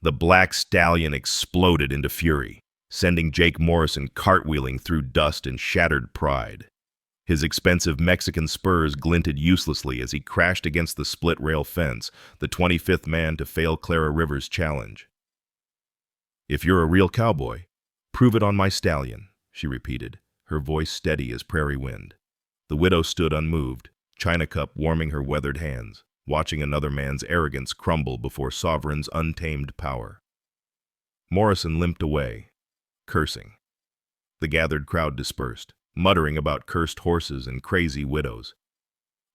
The black stallion exploded into fury, sending Jake Morrison cartwheeling through dust and shattered pride. His expensive Mexican spurs glinted uselessly as he crashed against the split-rail fence, the 25th man to fail Clara Rivers' challenge. "If you're a real cowboy, prove it on my stallion," she repeated, her voice steady as prairie wind. The widow stood unmoved, china cup warming her weathered hands, watching another man's arrogance crumble before Sovereign's untamed power. Morrison limped away, cursing. The gathered crowd dispersed, muttering about cursed horses and crazy widows.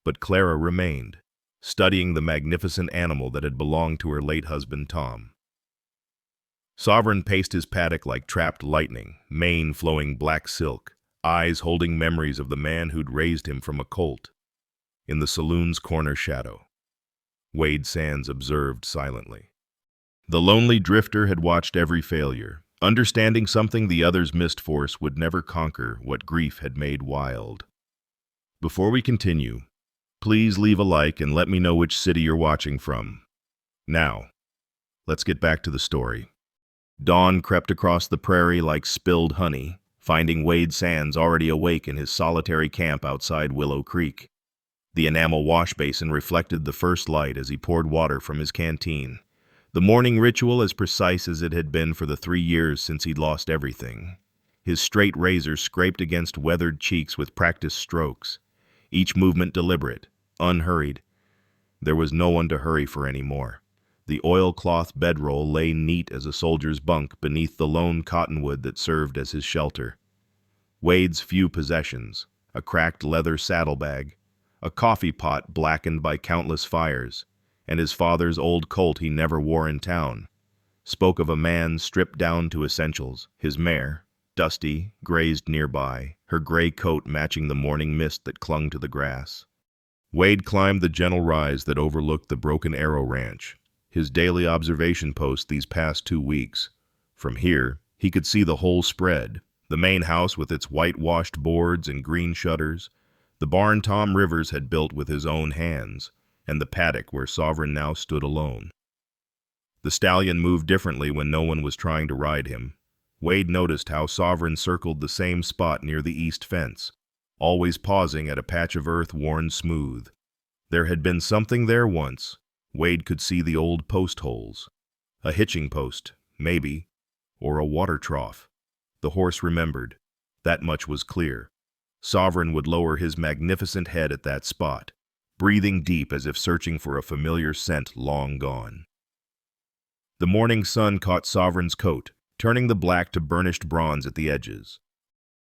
But Clara remained, studying the magnificent animal that had belonged to her late husband Tom. Sovereign paced his paddock like trapped lightning, mane flowing black silk, eyes holding memories of the man who'd raised him from a colt. In the saloon's corner shadow, Wade Sands observed silently. The lonely drifter had watched every failure, understanding something the other's missed force would never conquer what grief had made wild. Before we continue, please leave a like and let me know which city you're watching from. Now, let's get back to the story. Dawn crept across the prairie like spilled honey, finding Wade Sands already awake in his solitary camp outside Willow Creek. The enamel wash basin reflected the first light as he poured water from his canteen. The morning ritual as precise as it had been for the 3 years since he'd lost everything. His straight razor scraped against weathered cheeks with practiced strokes, each movement deliberate, unhurried. There was no one to hurry for anymore. The oilcloth bedroll lay neat as a soldier's bunk beneath the lone cottonwood that served as his shelter. Wade's few possessions, a cracked leather saddlebag, a coffee pot blackened by countless fires, and his father's old colt he never wore in town, spoke of a man stripped down to essentials, his mare, Dusty, grazed nearby, her gray coat matching the morning mist that clung to the grass. Wade climbed the gentle rise that overlooked the Broken Arrow Ranch, his daily observation post these past 2 weeks. From here, he could see the whole spread, the main house with its whitewashed boards and green shutters, the barn Tom Rivers had built with his own hands, and the paddock where Sovereign now stood alone. The stallion moved differently when no one was trying to ride him. Wade noticed how Sovereign circled the same spot near the east fence, always pausing at a patch of earth worn smooth. There had been something there once. Wade could see the old post holes. A hitching post, maybe, or a water trough. The horse remembered. That much was clear. Sovereign would lower his magnificent head at that spot, breathing deep as if searching for a familiar scent long gone. The morning sun caught Sovereign's coat, turning the black to burnished bronze at the edges.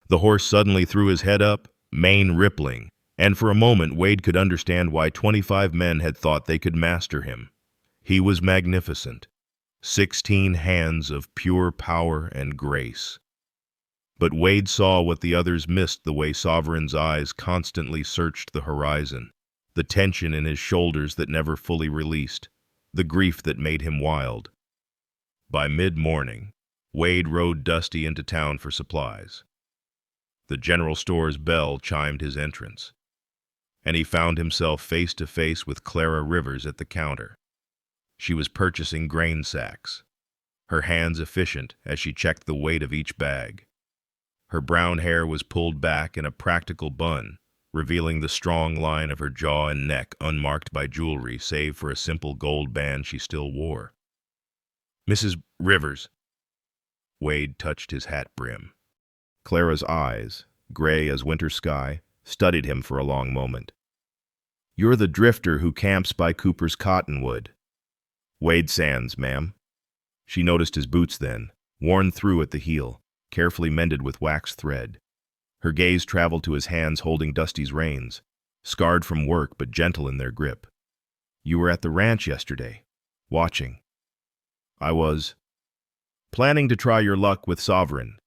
The horse suddenly threw his head up, mane rippling, and for a moment Wade could understand why 25 men had thought they could master him. He was magnificent. 16 hands of pure power and grace. But Wade saw what the others missed the way Sovereign's eyes constantly searched the horizon, the tension in his shoulders that never fully released, the grief that made him wild. By mid-morning, Wade rode Dusty into town for supplies. The general store's bell chimed his entrance, and he found himself face to face with Clara Rivers at the counter. She was purchasing grain sacks, her hands efficient as she checked the weight of each bag. Her brown hair was pulled back in a practical bun, revealing the strong line of her jaw and neck unmarked by jewelry save for a simple gold band she still wore. "Mrs. Rivers." Wade touched his hat brim. Clara's eyes, gray as winter sky, studied him for a long moment. "You're the drifter who camps by Cooper's cottonwood." "Wade Sands, ma'am." She noticed his boots then, worn through at the heel, carefully mended with wax thread. Her gaze traveled to his hands holding Dusty's reins, scarred from work but gentle in their grip. "You were at the ranch yesterday, watching." "I was. Planning to try your luck with Sovereign."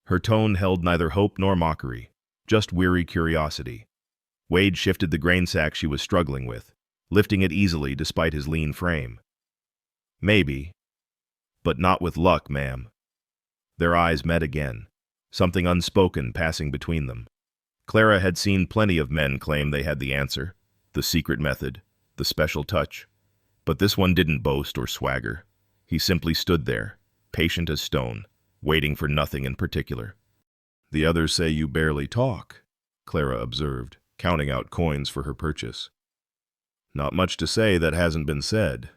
Her tone held neither hope nor mockery, just weary curiosity. Wade shifted the grain sack she was struggling with, lifting it easily despite his lean frame. "Maybe, but not with luck, ma'am." Their eyes met again, something unspoken passing between them. Clara had seen plenty of men claim they had the answer, the secret method, the special touch. But this one didn't boast or swagger. He simply stood there, patient as stone, waiting for nothing in particular. "The others say you barely talk," Clara observed, counting out coins for her purchase. "Not much to say that hasn't been said."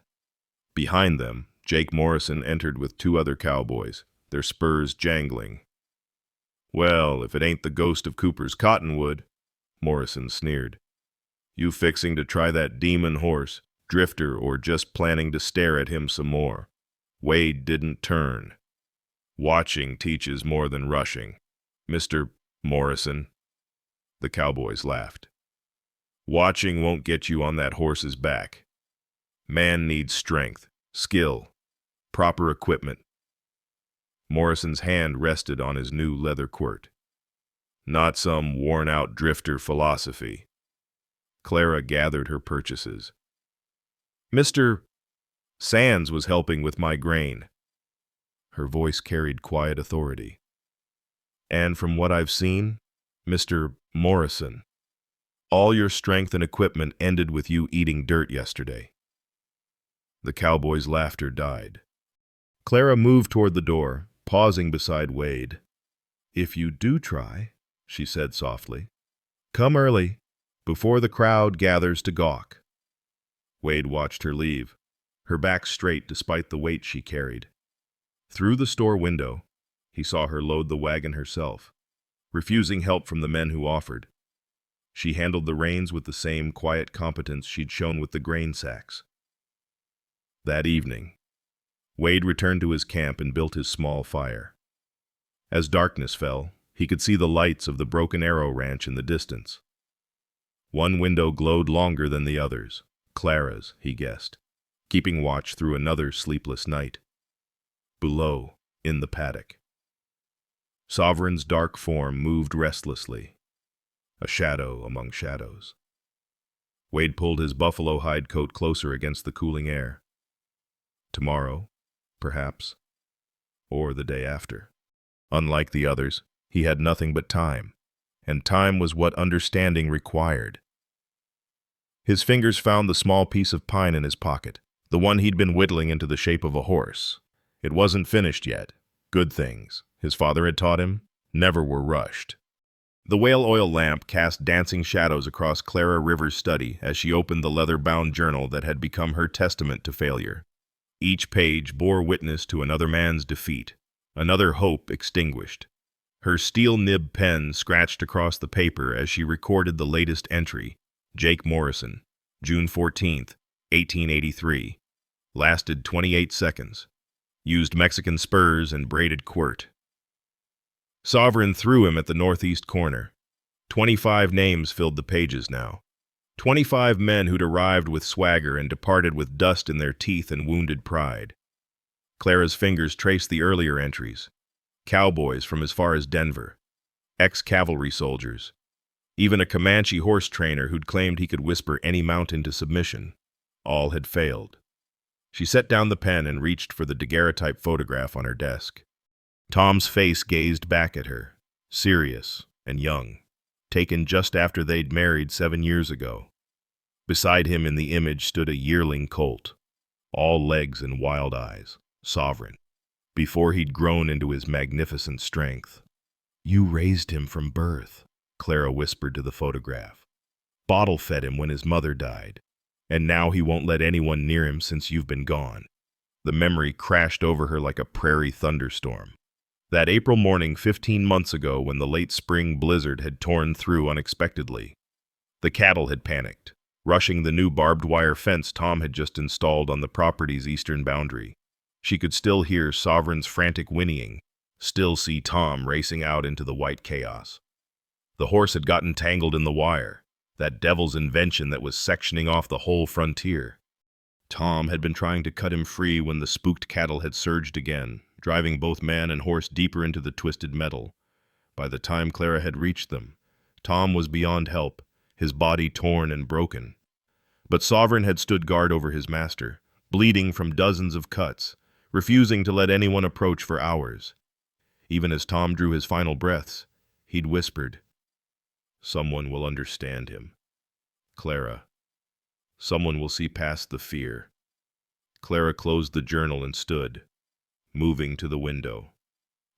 Behind them, Jake Morrison entered with 2 other cowboys, their spurs jangling. "Well, if it ain't the ghost of Cooper's Cottonwood," Morrison sneered. "You fixing to try that demon horse, Drifter, or just planning to stare at him some more?" Wade didn't turn. "Watching teaches more than rushing, Mr. Morrison." The cowboys laughed. "Watching won't get you on that horse's back. Man needs strength, skill, proper equipment." Morrison's hand rested on his new leather quirt. "Not some worn-out drifter philosophy." Clara gathered her purchases. "Mr. Sands was helping with my grain." Her voice carried quiet authority. "And from what I've seen, Mr. Morrison, all your strength and equipment ended with you eating dirt yesterday." The cowboy's laughter died. Clara moved toward the door, pausing beside Wade. "If you do try," she said softly, "come early, before the crowd gathers to gawk." Wade watched her leave, her back straight despite the weight she carried. Through the store window, he saw her load the wagon herself, refusing help from the men who offered. She handled the reins with the same quiet competence she'd shown with the grain sacks. That evening, Wade returned to his camp and built his small fire. As darkness fell, he could see the lights of the Broken Arrow Ranch in the distance. One window glowed longer than the others, Clara's, he guessed, keeping watch through another sleepless night. Below, in the paddock, Sovereign's dark form moved restlessly, a shadow among shadows. Wade pulled his buffalo hide coat closer against the cooling air. Tomorrow, perhaps, or the day after. Unlike the others, he had nothing but time, and time was what understanding required. His fingers found the small piece of pine in his pocket, the one he'd been whittling into the shape of a horse. It wasn't finished yet. Good things, his father had taught him, never were rushed. The whale oil lamp cast dancing shadows across Clara River's study as she opened the leather-bound journal that had become her testament to failure. Each page bore witness to another man's defeat, another hope extinguished. Her steel-nib pen scratched across the paper as she recorded the latest entry. Jake Morrison, June 14th, 1883. Lasted 28 seconds. Used Mexican spurs and braided quirt. Sovereign threw him at the northeast corner. 25 names filled the pages now. 25 men who'd arrived with swagger and departed with dust in their teeth and wounded pride. Clara's fingers traced the earlier entries. Cowboys from as far as Denver. Ex-cavalry soldiers. Even a Comanche horse trainer who'd claimed he could whisper any mount into submission. All had failed. She set down the pen and reached for the daguerreotype photograph on her desk. Tom's face gazed back at her, serious and young, taken just after they'd married 7 years ago. Beside him in the image stood a yearling colt, all legs and wild eyes, Sovereign, before he'd grown into his magnificent strength. "You raised him from birth," Clara whispered to the photograph. "Bottle-fed him when his mother died, and now he won't let anyone near him since you've been gone." The memory crashed over her like a prairie thunderstorm. That April morning 15 months ago when the late spring blizzard had torn through unexpectedly. The cattle had panicked, rushing the new barbed wire fence Tom had just installed on the property's eastern boundary. She could still hear Sovereign's frantic whinnying, still see Tom racing out into the white chaos. The horse had gotten tangled in the wire, that devil's invention that was sectioning off the whole frontier. Tom had been trying to cut him free when the spooked cattle had surged again, driving both man and horse deeper into the twisted metal. By the time Clara had reached them, Tom was beyond help, his body torn and broken. But Sovereign had stood guard over his master, bleeding from dozens of cuts, refusing to let anyone approach for hours. Even as Tom drew his final breaths, he'd whispered, "Someone will understand him. Clara, someone will see past the fear." Clara closed the journal and stood, moving to the window.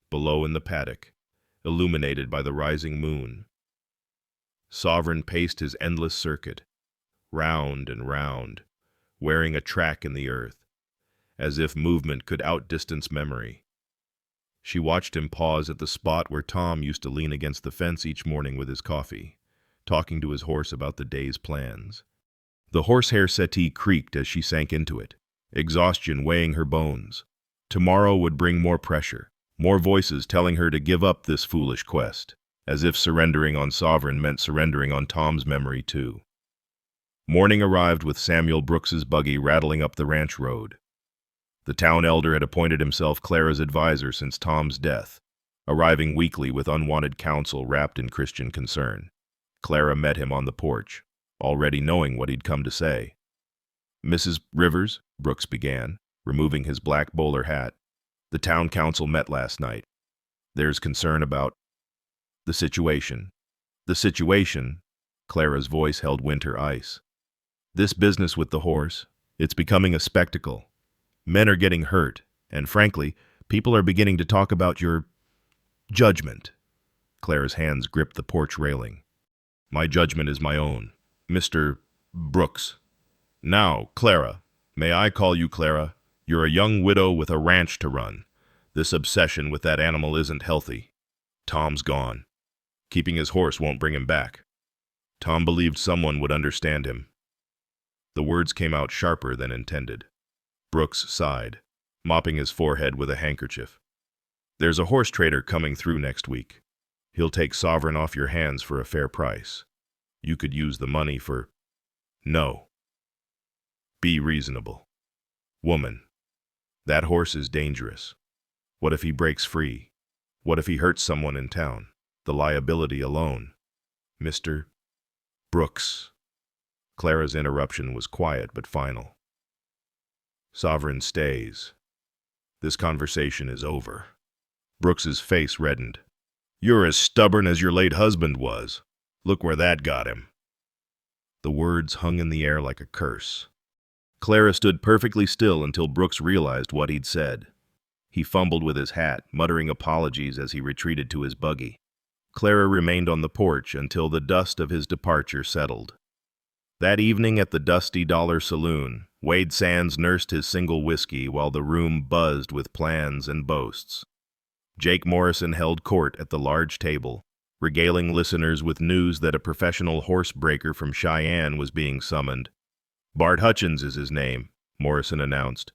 Below in the paddock, illuminated by the rising moon, Sovereign paced his endless circuit, round and round, wearing a track in the earth, as if movement could outdistance memory. She watched him pause at the spot where Tom used to lean against the fence each morning with his coffee, talking to his horse about the day's plans. The horsehair settee creaked as she sank into it, exhaustion weighing her bones. Tomorrow would bring more pressure, more voices telling her to give up this foolish quest, as if surrendering on Sovereign meant surrendering on Tom's memory too. Morning arrived with Samuel Brooks's buggy rattling up the ranch road. The town elder had appointed himself Clara's advisor since Tom's death, arriving weekly with unwanted counsel wrapped in Christian concern. Clara met him on the porch, already knowing what he'd come to say. "Mrs. Rivers," Brooks began, removing his black bowler hat, "the town council met last night. There's concern about the situation." "The situation?" Clara's voice held winter ice. "This business with the horse, it's becoming a spectacle. Men are getting hurt, and frankly, people are beginning to talk about your judgment." Clara's hands gripped the porch railing. "My judgment is my own, Mr. Brooks." "Now, Clara, may I call you Clara? You're a young widow with a ranch to run. This obsession with that animal isn't healthy. Tom's gone. Keeping his horse won't bring him back. Tom believed someone would understand him." The words came out sharper than intended. Brooks sighed, mopping his forehead with a handkerchief. "There's a horse trader coming through next week. He'll take Sovereign off your hands for a fair price. You could use the money for—" "No. Be reasonable. Woman, that horse is dangerous. What if he breaks free? What if he hurts someone in town? The liability alone." "Mr. Brooks." Clara's interruption was quiet but final. "Sovereign stays. This conversation is over." Brooks's face reddened. "You're as stubborn as your late husband was. Look where that got him." The words hung in the air like a curse. Clara stood perfectly still until Brooks realized what he'd said. He fumbled with his hat, muttering apologies as he retreated to his buggy. Clara remained on the porch until the dust of his departure settled. That evening at the Dusty Dollar Saloon, Wade Sands nursed his single whiskey while the room buzzed with plans and boasts. Jake Morrison held court at the large table, regaling listeners with news that a professional horse breaker from Cheyenne was being summoned. "Bart Hutchins is his name," Morrison announced.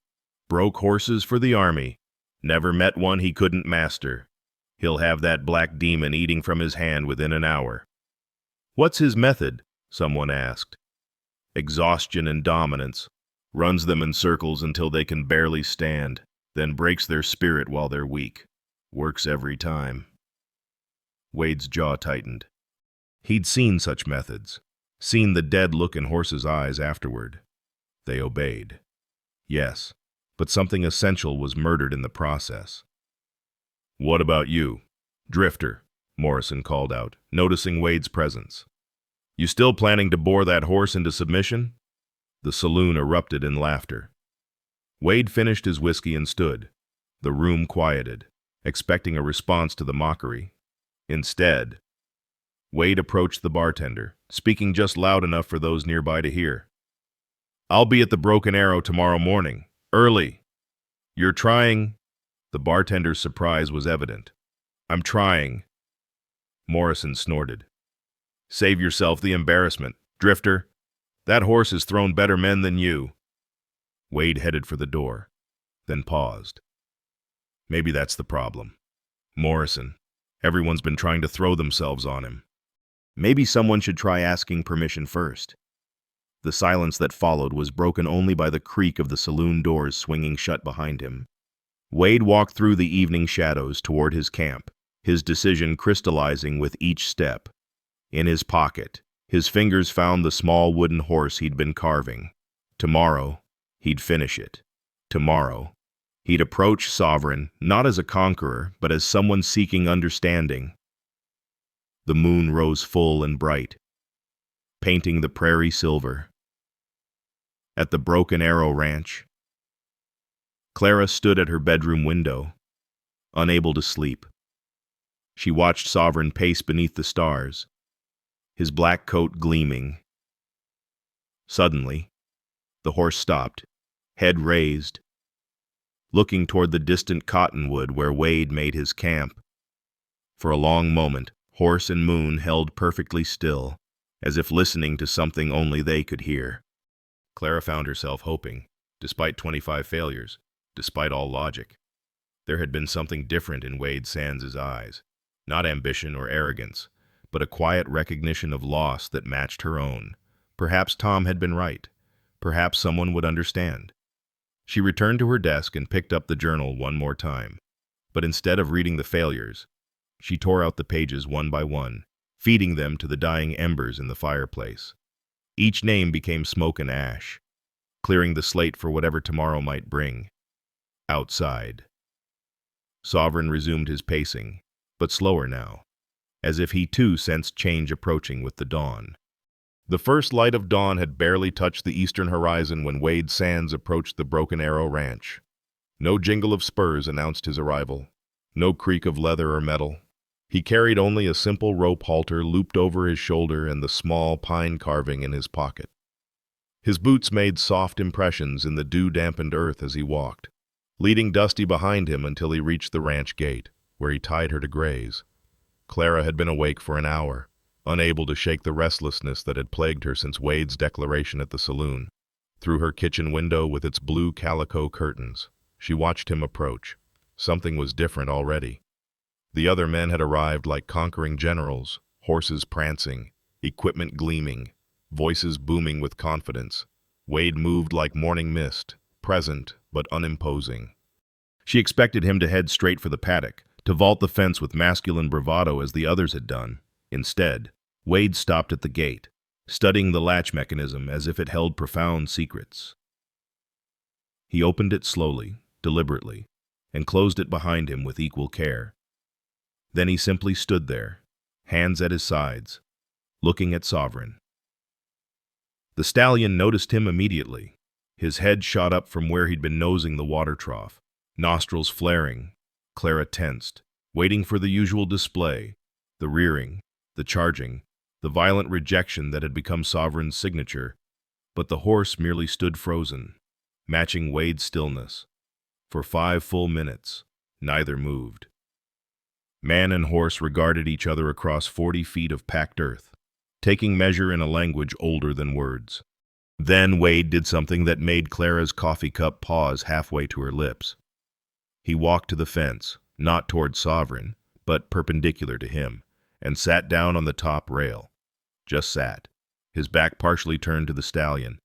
"Broke horses for the Army. Never met one he couldn't master. He'll have that black demon eating from his hand within an hour." "What's his method?" someone asked. "Exhaustion and dominance. Runs them in circles until they can barely stand, then breaks their spirit while they're weak. Works every time." Wade's jaw tightened. He'd seen such methods, seen the dead look in horses' eyes afterward. They obeyed. Yes, but something essential was murdered in the process. "What about you, Drifter?" Morrison called out, noticing Wade's presence. "You still planning to bore that horse into submission?" The saloon erupted in laughter. Wade finished his whiskey and stood. The room quieted, expecting a response to the mockery. Instead, Wade approached the bartender, speaking just loud enough for those nearby to hear. "I'll be at the Broken Arrow tomorrow morning, early. You're trying—" The bartender's surprise was evident. "I'm trying." Morrison snorted. "Save yourself the embarrassment, Drifter. That horse has thrown better men than you." Wade headed for the door, then paused. "Maybe that's the problem. Morrison. Everyone's been trying to throw themselves on him. Maybe someone should try asking permission first." The silence that followed was broken only by the creak of the saloon doors swinging shut behind him. Wade walked through the evening shadows toward his camp, his decision crystallizing with each step. In his pocket, his fingers found the small wooden horse he'd been carving. Tomorrow, he'd finish it. Tomorrow, he'd approach Sovereign not as a conqueror, but as someone seeking understanding. The moon rose full and bright, painting the prairie silver. At the Broken Arrow Ranch, Clara stood at her bedroom window, unable to sleep. She watched Sovereign pace beneath the stars, his black coat gleaming. Suddenly, the horse stopped, head raised, looking toward the distant cottonwood where Wade made his camp. For a long moment, horse and moon held perfectly still, as if listening to something only they could hear. Clara found herself hoping, despite 25 failures, despite all logic. There had been something different in Wade Sands' eyes. Not ambition or arrogance, but a quiet recognition of loss that matched her own. Perhaps Tom had been right. Perhaps someone would understand. She returned to her desk and picked up the journal one more time. But instead of reading the failures, she tore out the pages one by one, feeding them to the dying embers in the fireplace. Each name became smoke and ash, clearing the slate for whatever tomorrow might bring. Outside. Sovereign resumed his pacing, but slower now, as if he too sensed change approaching with the dawn. The first light of dawn had barely touched the eastern horizon when Wade Sands approached the Broken Arrow Ranch. No jingle of spurs announced his arrival, no creak of leather or metal. He carried only a simple rope halter looped over his shoulder and the small pine carving in his pocket. His boots made soft impressions in the dew-dampened earth as he walked, leading Dusty behind him until he reached the ranch gate, where he tied her to graze. Clara had been awake for an hour, unable to shake the restlessness that had plagued her since Wade's declaration at the saloon. Through her kitchen window with its blue calico curtains, she watched him approach. Something was different already. The other men had arrived like conquering generals, horses prancing, equipment gleaming, voices booming with confidence. Wade moved like morning mist, present but unimposing. She expected him to head straight for the paddock, to vault the fence with masculine bravado as the others had done. Instead, Wade stopped at the gate, studying the latch mechanism as if it held profound secrets. He opened it slowly, deliberately, and closed it behind him with equal care. Then he simply stood there, hands at his sides, looking at Sovereign. The stallion noticed him immediately. His head shot up from where he'd been nosing the water trough, nostrils flaring. Clara tensed, waiting for the usual display, the rearing, the charging, the violent rejection that had become Sovereign's signature. But the horse merely stood frozen, matching Wade's stillness. For 5 full minutes, neither moved. Man and horse regarded each other across 40 feet of packed earth, taking measure in a language older than words. Then Wade did something that made Clara's coffee cup pause halfway to her lips. He walked to the fence, not toward Sovereign, but perpendicular to him, and sat down on the top rail. Just sat, his back partially turned to the stallion,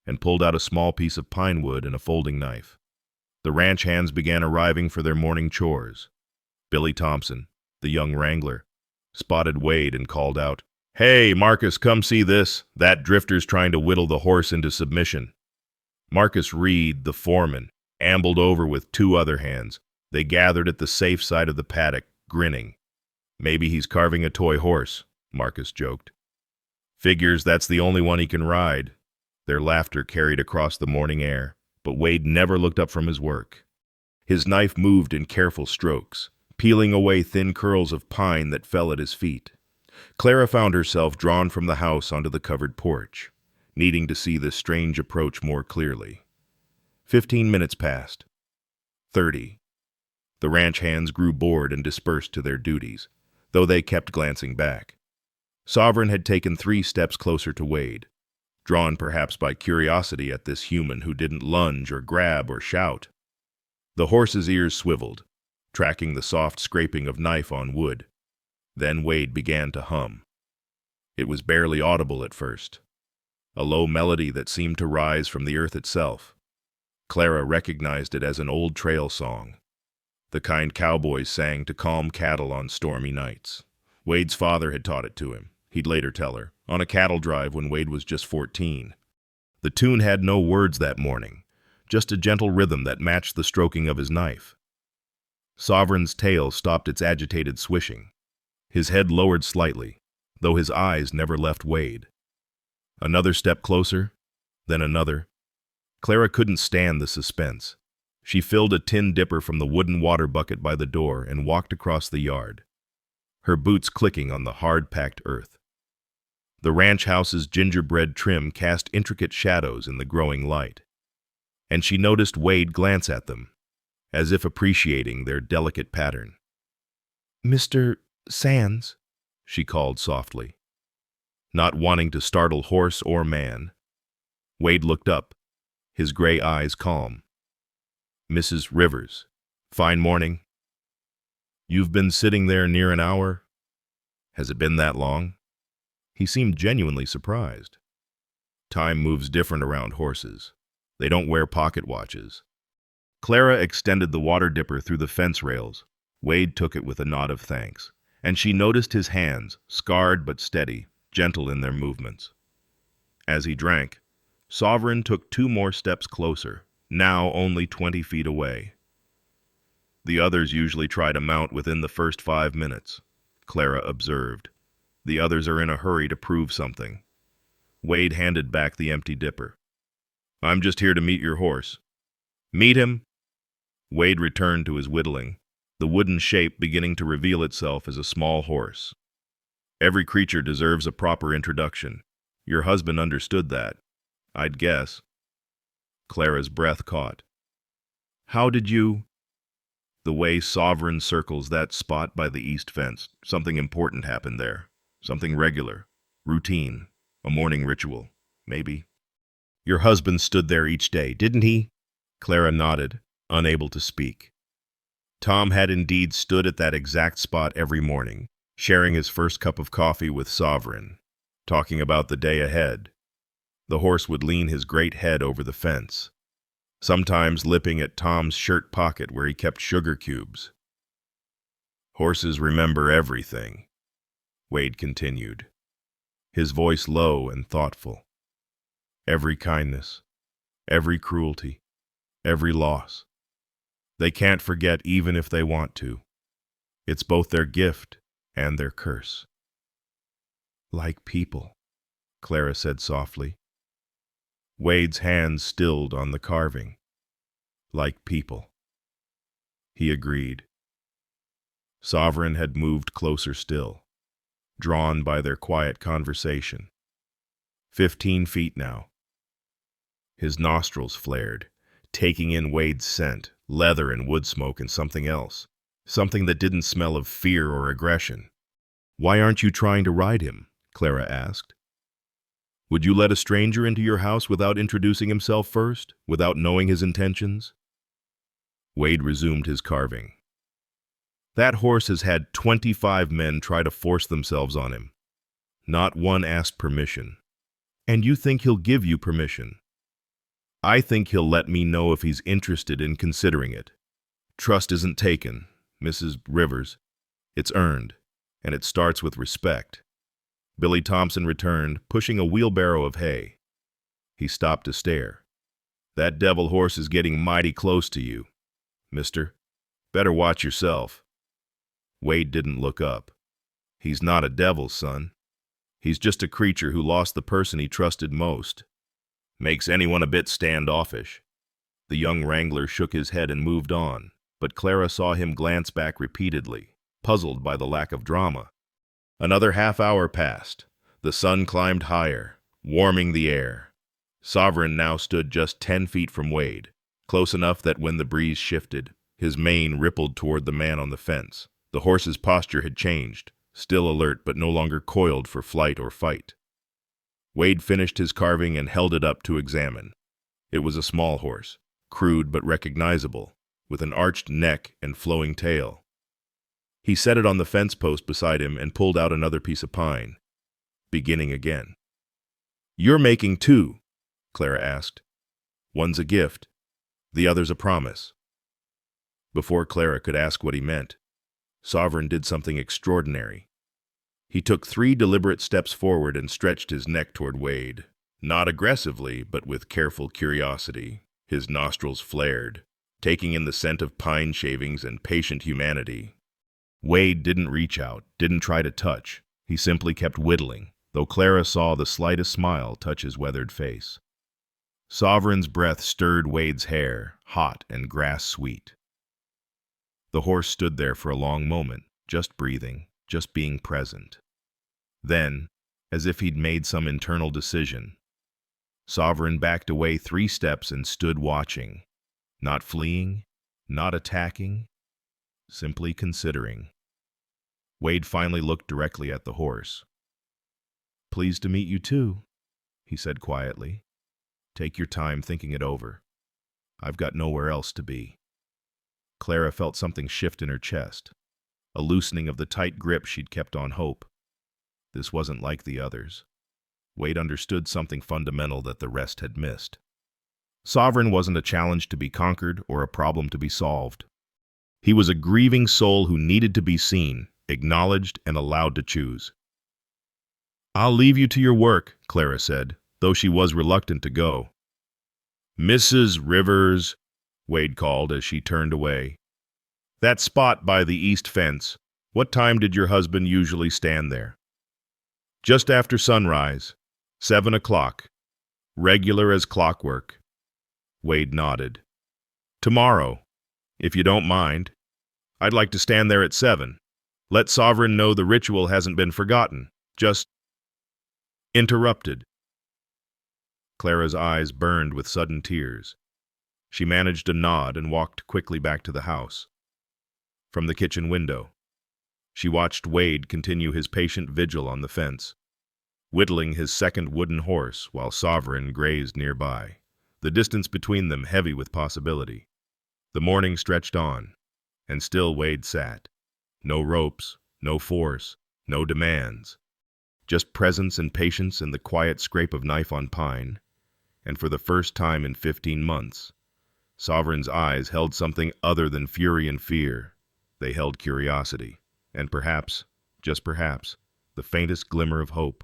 and pulled out a small piece of pine wood and a folding knife. The ranch hands began arriving for their morning chores. Billy Thompson, the young wrangler, spotted Wade and called out, "Hey, Marcus, come see this. That drifter's trying to whittle the horse into submission." Marcus Reed, the foreman, ambled over with 2 other hands. They gathered at the safe side of the paddock, grinning. "Maybe he's carving a toy horse," Marcus joked. "Figures that's the only one he can ride." Their laughter carried across the morning air, but Wade never looked up from his work. His knife moved in careful strokes, peeling away thin curls of pine that fell at his feet. Clara found herself drawn from the house onto the covered porch, needing to see this strange approach more clearly. 15 minutes passed. 30. The ranch hands grew bored and dispersed to their duties, though they kept glancing back. Sovereign had taken 3 steps closer to Wade, drawn perhaps by curiosity at this human who didn't lunge or grab or shout. The horse's ears swiveled, tracking the soft scraping of knife on wood. Then Wade began to hum. It was barely audible at first, a low melody that seemed to rise from the earth itself. Clara recognized it as an old trail song, the kind cowboys sang to calm cattle on stormy nights. Wade's father had taught it to him, he'd later tell her, on a cattle drive when Wade was just 14. The tune had no words that morning, just a gentle rhythm that matched the stroking of his knife. Sovereign's tail stopped its agitated swishing. His head lowered slightly, though his eyes never left Wade. Another step closer, then another. Clara couldn't stand the suspense. She filled a tin dipper from the wooden water bucket by the door and walked across the yard, her boots clicking on the hard-packed earth. The ranch house's gingerbread trim cast intricate shadows in the growing light, and she noticed Wade glance at them, as if appreciating their delicate pattern. "Mr. Sands," she called softly, not wanting to startle horse or man. Wade looked up, his gray eyes calm. "Mrs. Rivers, fine morning." "You've been sitting there near an hour? Has it been that long?" He seemed genuinely surprised. Time moves different around horses. They don't wear pocket watches. Clara extended the water dipper through the fence rails. Wade took it with a nod of thanks, and she noticed his hands, scarred but steady, gentle in their movements. As he drank, Sovereign took 2 more steps closer, now only 20 feet away. "The others usually try to mount within the first 5 minutes, Clara observed. "The others are in a hurry to prove something." Wade handed back the empty dipper. "I'm just here to meet your horse." "Meet him?" Wade returned to his whittling, the wooden shape beginning to reveal itself as a small horse. "Every creature deserves a proper introduction. Your husband understood that, I'd guess." Clara's breath caught. "How did you—" "The way Sovereign circles that spot by the east fence, something important happened there. Something regular, routine, a morning ritual, maybe." "Your husband stood there each day, didn't he?" Clara nodded, unable to speak. Tom had indeed stood at that exact spot every morning, sharing his first cup of coffee with Sovereign, talking about the day ahead. The horse would lean his great head over the fence, sometimes lipping at Tom's shirt pocket where he kept sugar cubes. "Horses remember everything," Wade continued, his voice low and thoughtful. "Every kindness, every cruelty, every loss. They can't forget even if they want to. It's both their gift and their curse." "Like people," Clara said softly. Wade's hands stilled on the carving. "Like people." He agreed. Sovereign had moved closer still, drawn by their quiet conversation. 15 feet now. His nostrils flared, taking in Wade's scent, leather and wood smoke and something else, something that didn't smell of fear or aggression. "Why aren't you trying to ride him?" Clara asked. "Would you let a stranger into your house without introducing himself first, without knowing his intentions?" Wade resumed his carving. "That horse has had 25 men try to force themselves on him. Not one asked permission. And you think he'll give you permission? I think he'll let me know if he's interested in considering it. Trust isn't taken, Mrs. Rivers. It's earned, and it starts with respect." Billy Thompson returned, pushing a wheelbarrow of hay. He stopped to stare. "That devil horse is getting mighty close to you, mister. Better watch yourself." Wade didn't look up. "He's not a devil, son. He's just a creature who lost the person he trusted most. Makes anyone a bit standoffish." The young wrangler shook his head and moved on, but Clara saw him glance back repeatedly, puzzled by the lack of drama. Another half-hour passed. The sun climbed higher, warming the air. Sovereign now stood just 10 feet from Wade, close enough that when the breeze shifted, his mane rippled toward the man on the fence. The horse's posture had changed, still alert but no longer coiled for flight or fight. Wade finished his carving and held it up to examine. It was a small horse, crude but recognizable, with an arched neck and flowing tail. He set it on the fence post beside him and pulled out another piece of pine, beginning again. "You're making 2, Clara asked. "One's a gift, the other's a promise." Before Clara could ask what he meant, Sovereign did something extraordinary. He took 3 deliberate steps forward and stretched his neck toward Wade, not aggressively, but with careful curiosity. His nostrils flared, taking in the scent of pine shavings and patient humanity. Wade didn't reach out, didn't try to touch. He simply kept whittling, though Clara saw the slightest smile touch his weathered face. Sovereign's breath stirred Wade's hair, hot and grass-sweet. The horse stood there for a long moment, just breathing, just being present. Then, as if he'd made some internal decision, Sovereign backed away 3 steps and stood watching, not fleeing, not attacking, simply considering. Wade finally looked directly at the horse. "Pleased to meet you too," he said quietly. "Take your time thinking it over. I've got nowhere else to be." Clara felt something shift in her chest, a loosening of the tight grip she'd kept on Hope. This wasn't like the others. Wade understood something fundamental that the rest had missed. Sovereign wasn't a challenge to be conquered or a problem to be solved. He was a grieving soul who needed to be seen, acknowledged, and allowed to choose. "I'll leave you to your work," Clara said, though she was reluctant to go. "Mrs. Rivers," Wade called as she turned away. "That spot by the east fence, what time did your husband usually stand there?" "Just after sunrise, 7 o'clock. Regular as clockwork." Wade nodded. "Tomorrow, if you don't mind. I'd like to stand there at 7. Let Sovereign know the ritual hasn't been forgotten. Just..." Interrupted. Clara's eyes burned with sudden tears. She managed a nod and walked quickly back to the house. From the kitchen window, she watched Wade continue his patient vigil on the fence, whittling his second wooden horse while Sovereign grazed nearby, the distance between them heavy with possibility. The morning stretched on, and still Wade sat. No ropes, no force, no demands. Just presence and patience and the quiet scrape of knife on pine. And for the first time in 15 months, Sovereign's eyes held something other than fury and fear. They held curiosity, and perhaps, just perhaps, the faintest glimmer of hope.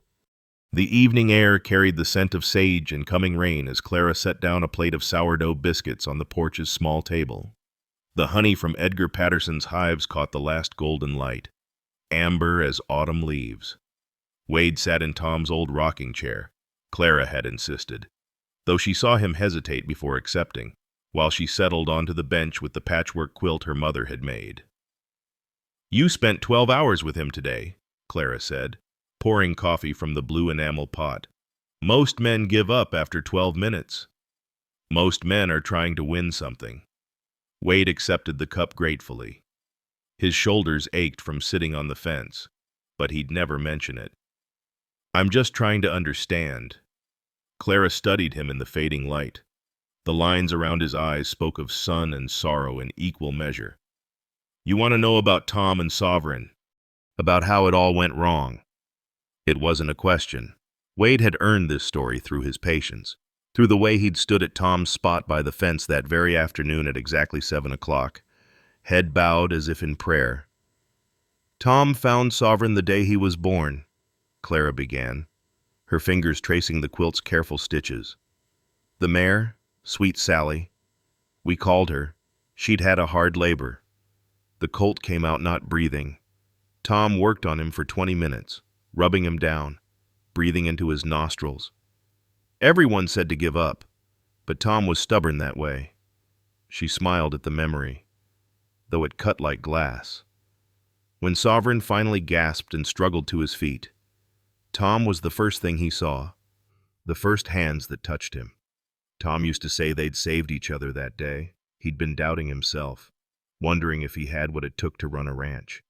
The evening air carried the scent of sage and coming rain as Clara set down a plate of sourdough biscuits on the porch's small table. The honey from Edgar Patterson's hives caught the last golden light, amber as autumn leaves. Wade sat in Tom's old rocking chair, Clara had insisted, though she saw him hesitate before accepting, while she settled onto the bench with the patchwork quilt her mother had made. "You spent 12 hours with him today," Clara said, pouring coffee from the blue enamel pot. "Most men give up after 12 minutes. Most men are trying to win something." Wade accepted the cup gratefully. His shoulders ached from sitting on the fence, but he'd never mention it. "I'm just trying to understand." Clara studied him in the fading light. The lines around his eyes spoke of sun and sorrow in equal measure. "You want to know about Tom and Sovereign, about how it all went wrong." It wasn't a question. Wade had earned this story through his patience, through the way he'd stood at Tom's spot by the fence that very afternoon at exactly 7 o'clock, head bowed as if in prayer. "Tom found Sovereign the day he was born," Clara began, her fingers tracing the quilt's careful stitches. "The mare, Sweet Sally, we called her. She'd had a hard labor. The colt came out not breathing. Tom worked on him for 20 minutes, rubbing him down, breathing into his nostrils. Everyone said to give up, but Tom was stubborn that way." She smiled at the memory, though it cut like glass. When Sovereign finally gasped and struggled to his feet, Tom was the first thing he saw, the first hands that touched him. Tom used to say they'd saved each other that day. He'd been doubting himself, wondering if he had what it took to run a ranch.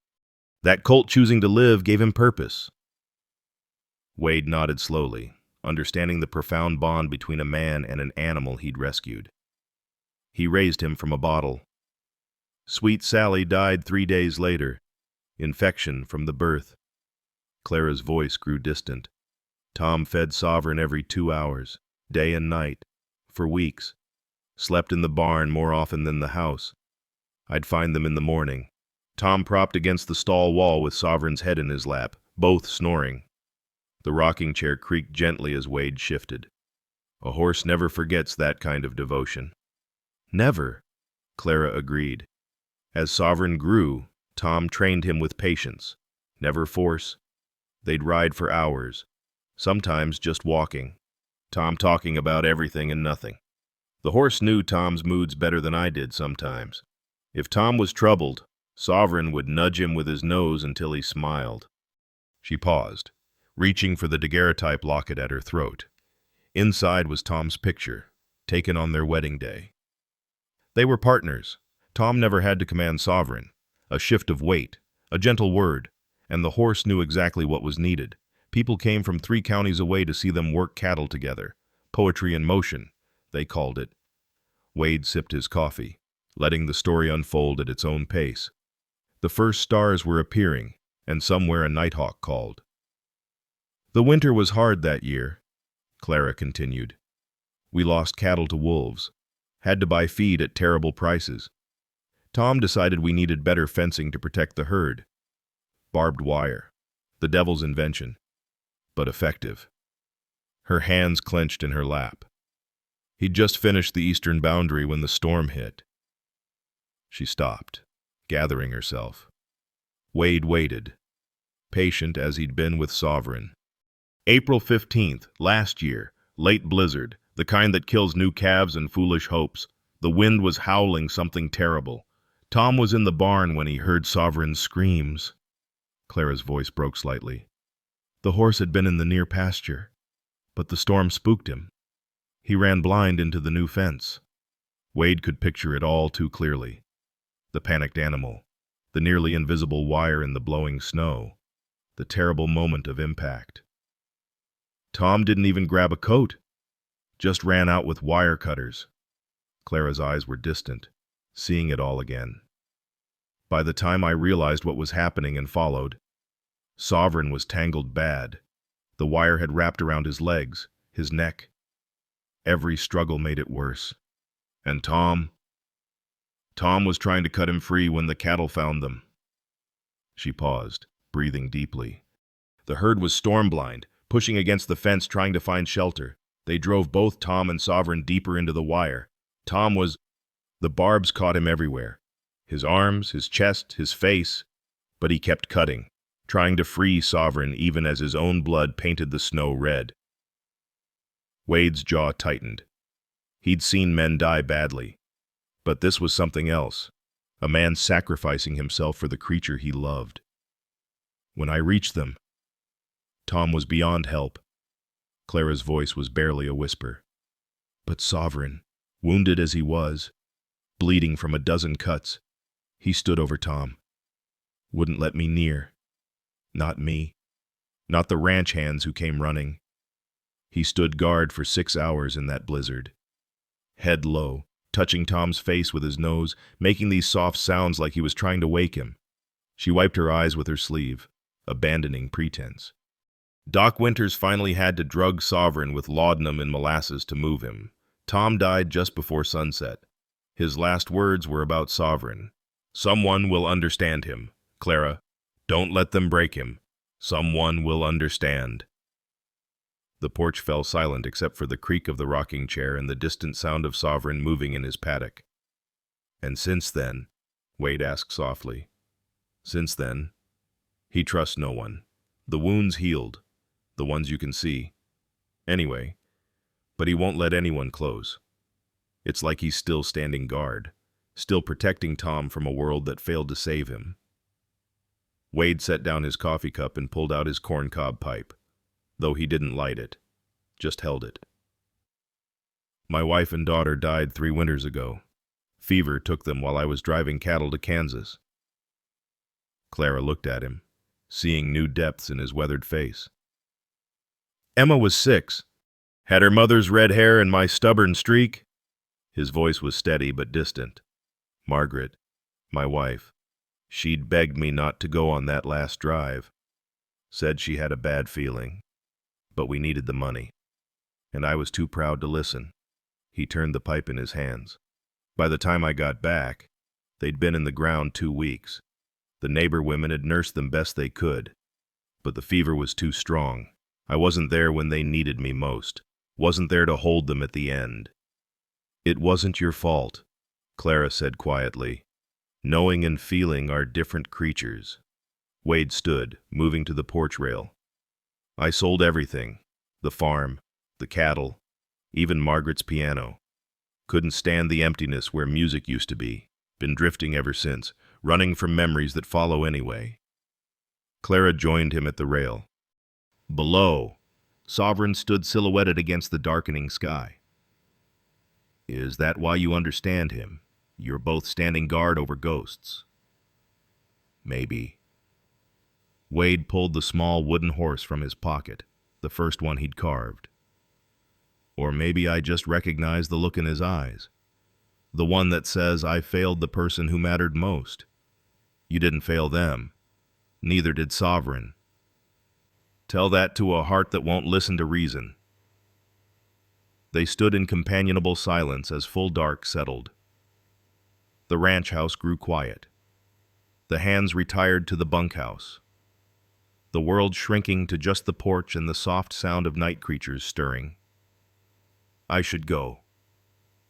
That colt choosing to live gave him purpose. Wade nodded slowly, understanding the profound bond between a man and an animal he'd rescued. He raised him from a bottle. Sweet Sally died 3 days later, infection from the birth. Clara's voice grew distant. Tom fed Sovereign every 2 hours, day and night, for weeks. Slept in the barn more often than the house. I'd find them in the morning, Tom propped against the stall wall with Sovereign's head in his lap, both snoring. The rocking chair creaked gently as Wade shifted. A horse never forgets that kind of devotion. "Never," Clara agreed. As Sovereign grew, Tom trained him with patience. Never force. They'd ride for hours, sometimes just walking. Tom talking about everything and nothing. The horse knew Tom's moods better than I did sometimes. If Tom was troubled, Sovereign would nudge him with his nose until he smiled. She paused, reaching for the daguerreotype locket at her throat. Inside was Tom's picture, taken on their wedding day. They were partners. Tom never had to command Sovereign. A shift of weight, a gentle word, and the horse knew exactly what was needed. People came from 3 counties away to see them work cattle together. Poetry in motion, they called it. Wade sipped his coffee, letting the story unfold at its own pace. The first stars were appearing, and somewhere a nighthawk called. The winter was hard that year, Clara continued. We lost cattle to wolves, had to buy feed at terrible prices. Tom decided we needed better fencing to protect the herd. Barbed wire, the devil's invention, but effective. Her hands clenched in her lap. He'd just finished the eastern boundary when the storm hit. She stopped, gathering herself. Wade waited, patient as he'd been with Sovereign. April 15th, last year, late blizzard, the kind that kills new calves and foolish hopes. The wind was howling something terrible. Tom was in the barn when he heard Sovereign's screams. Clara's voice broke slightly. The horse had been in the near pasture, but the storm spooked him. He ran blind into the new fence. Wade could picture it all too clearly. The panicked animal, the nearly invisible wire in the blowing snow, the terrible moment of impact. Tom didn't even grab a coat, just ran out with wire cutters. Clara's eyes were distant, seeing it all again. By the time I realized what was happening and followed, Sovereign was tangled bad. The wire had wrapped around his legs, his neck. Every struggle made it worse. And Tom was trying to cut him free when the cattle found them. She paused, breathing deeply. The herd was storm-blind, pushing against the fence trying to find shelter. They drove both Tom and Sovereign deeper into the wire. The barbs caught him everywhere. His arms, his chest, his face. But he kept cutting, trying to free Sovereign even as his own blood painted the snow red. Wade's jaw tightened. He'd seen men die badly. But this was something else. A man sacrificing himself for the creature he loved. When I reached them, Tom was beyond help. Clara's voice was barely a whisper. But Sovereign, wounded as he was, bleeding from a dozen cuts, he stood over Tom. Wouldn't let me near. Not me. Not the ranch hands who came running. He stood guard for 6 hours in that blizzard. Head low, touching Tom's face with his nose, making these soft sounds like he was trying to wake him. She wiped her eyes with her sleeve, abandoning pretense. Doc Winters finally had to drug Sovereign with laudanum and molasses to move him. Tom died just before sunset. His last words were about Sovereign. Someone will understand him. Clara, don't let them break him. Someone will understand. The porch fell silent except for the creak of the rocking chair and the distant sound of Sovereign moving in his paddock. And since then, Wade asked softly. Since then, he trusts no one. The wounds healed, the ones you can see. Anyway, but he won't let anyone close. It's like he's still standing guard, still protecting Tom from a world that failed to save him. Wade set down his coffee cup and pulled out his corncob pipe, though he didn't light it, just held it. My wife and daughter died 3 winters ago. Fever took them while I was driving cattle to Kansas. Clara looked at him, seeing new depths in his weathered face. Emma was 6, had her mother's red hair and my stubborn streak. His voice was steady but distant. Margaret, my wife, she'd begged me not to go on that last drive. Said she had a bad feeling, but we needed the money. And I was too proud to listen. He turned the pipe in his hands. By the time I got back, they'd been in the ground 2 weeks. The neighbor women had nursed them best they could, but the fever was too strong. I wasn't there when they needed me most, wasn't there to hold them at the end. It wasn't your fault, Clara said quietly. Knowing and feeling are different creatures. Wade stood, moving to the porch rail. I sold everything, the farm, the cattle, Even Margaret's piano. Couldn't stand the emptiness where music used to be. Been drifting ever since, running from memories that follow anyway. Clara joined him at the rail. Below, Sovereign stood silhouetted against the darkening sky. Is that why you understand him? You're both standing guard over ghosts. Maybe. Wade pulled the small wooden horse from his pocket, the first one he'd carved. Or maybe I just recognized the look in his eyes. The one that says I failed the person who mattered most. You didn't fail them. Neither did Sovereign. Tell that to a heart that won't listen to reason. They stood in companionable silence as full dark settled. The ranch house grew quiet. The hands retired to the bunkhouse. The world shrinking to just the porch and the soft sound of night creatures stirring. I should go,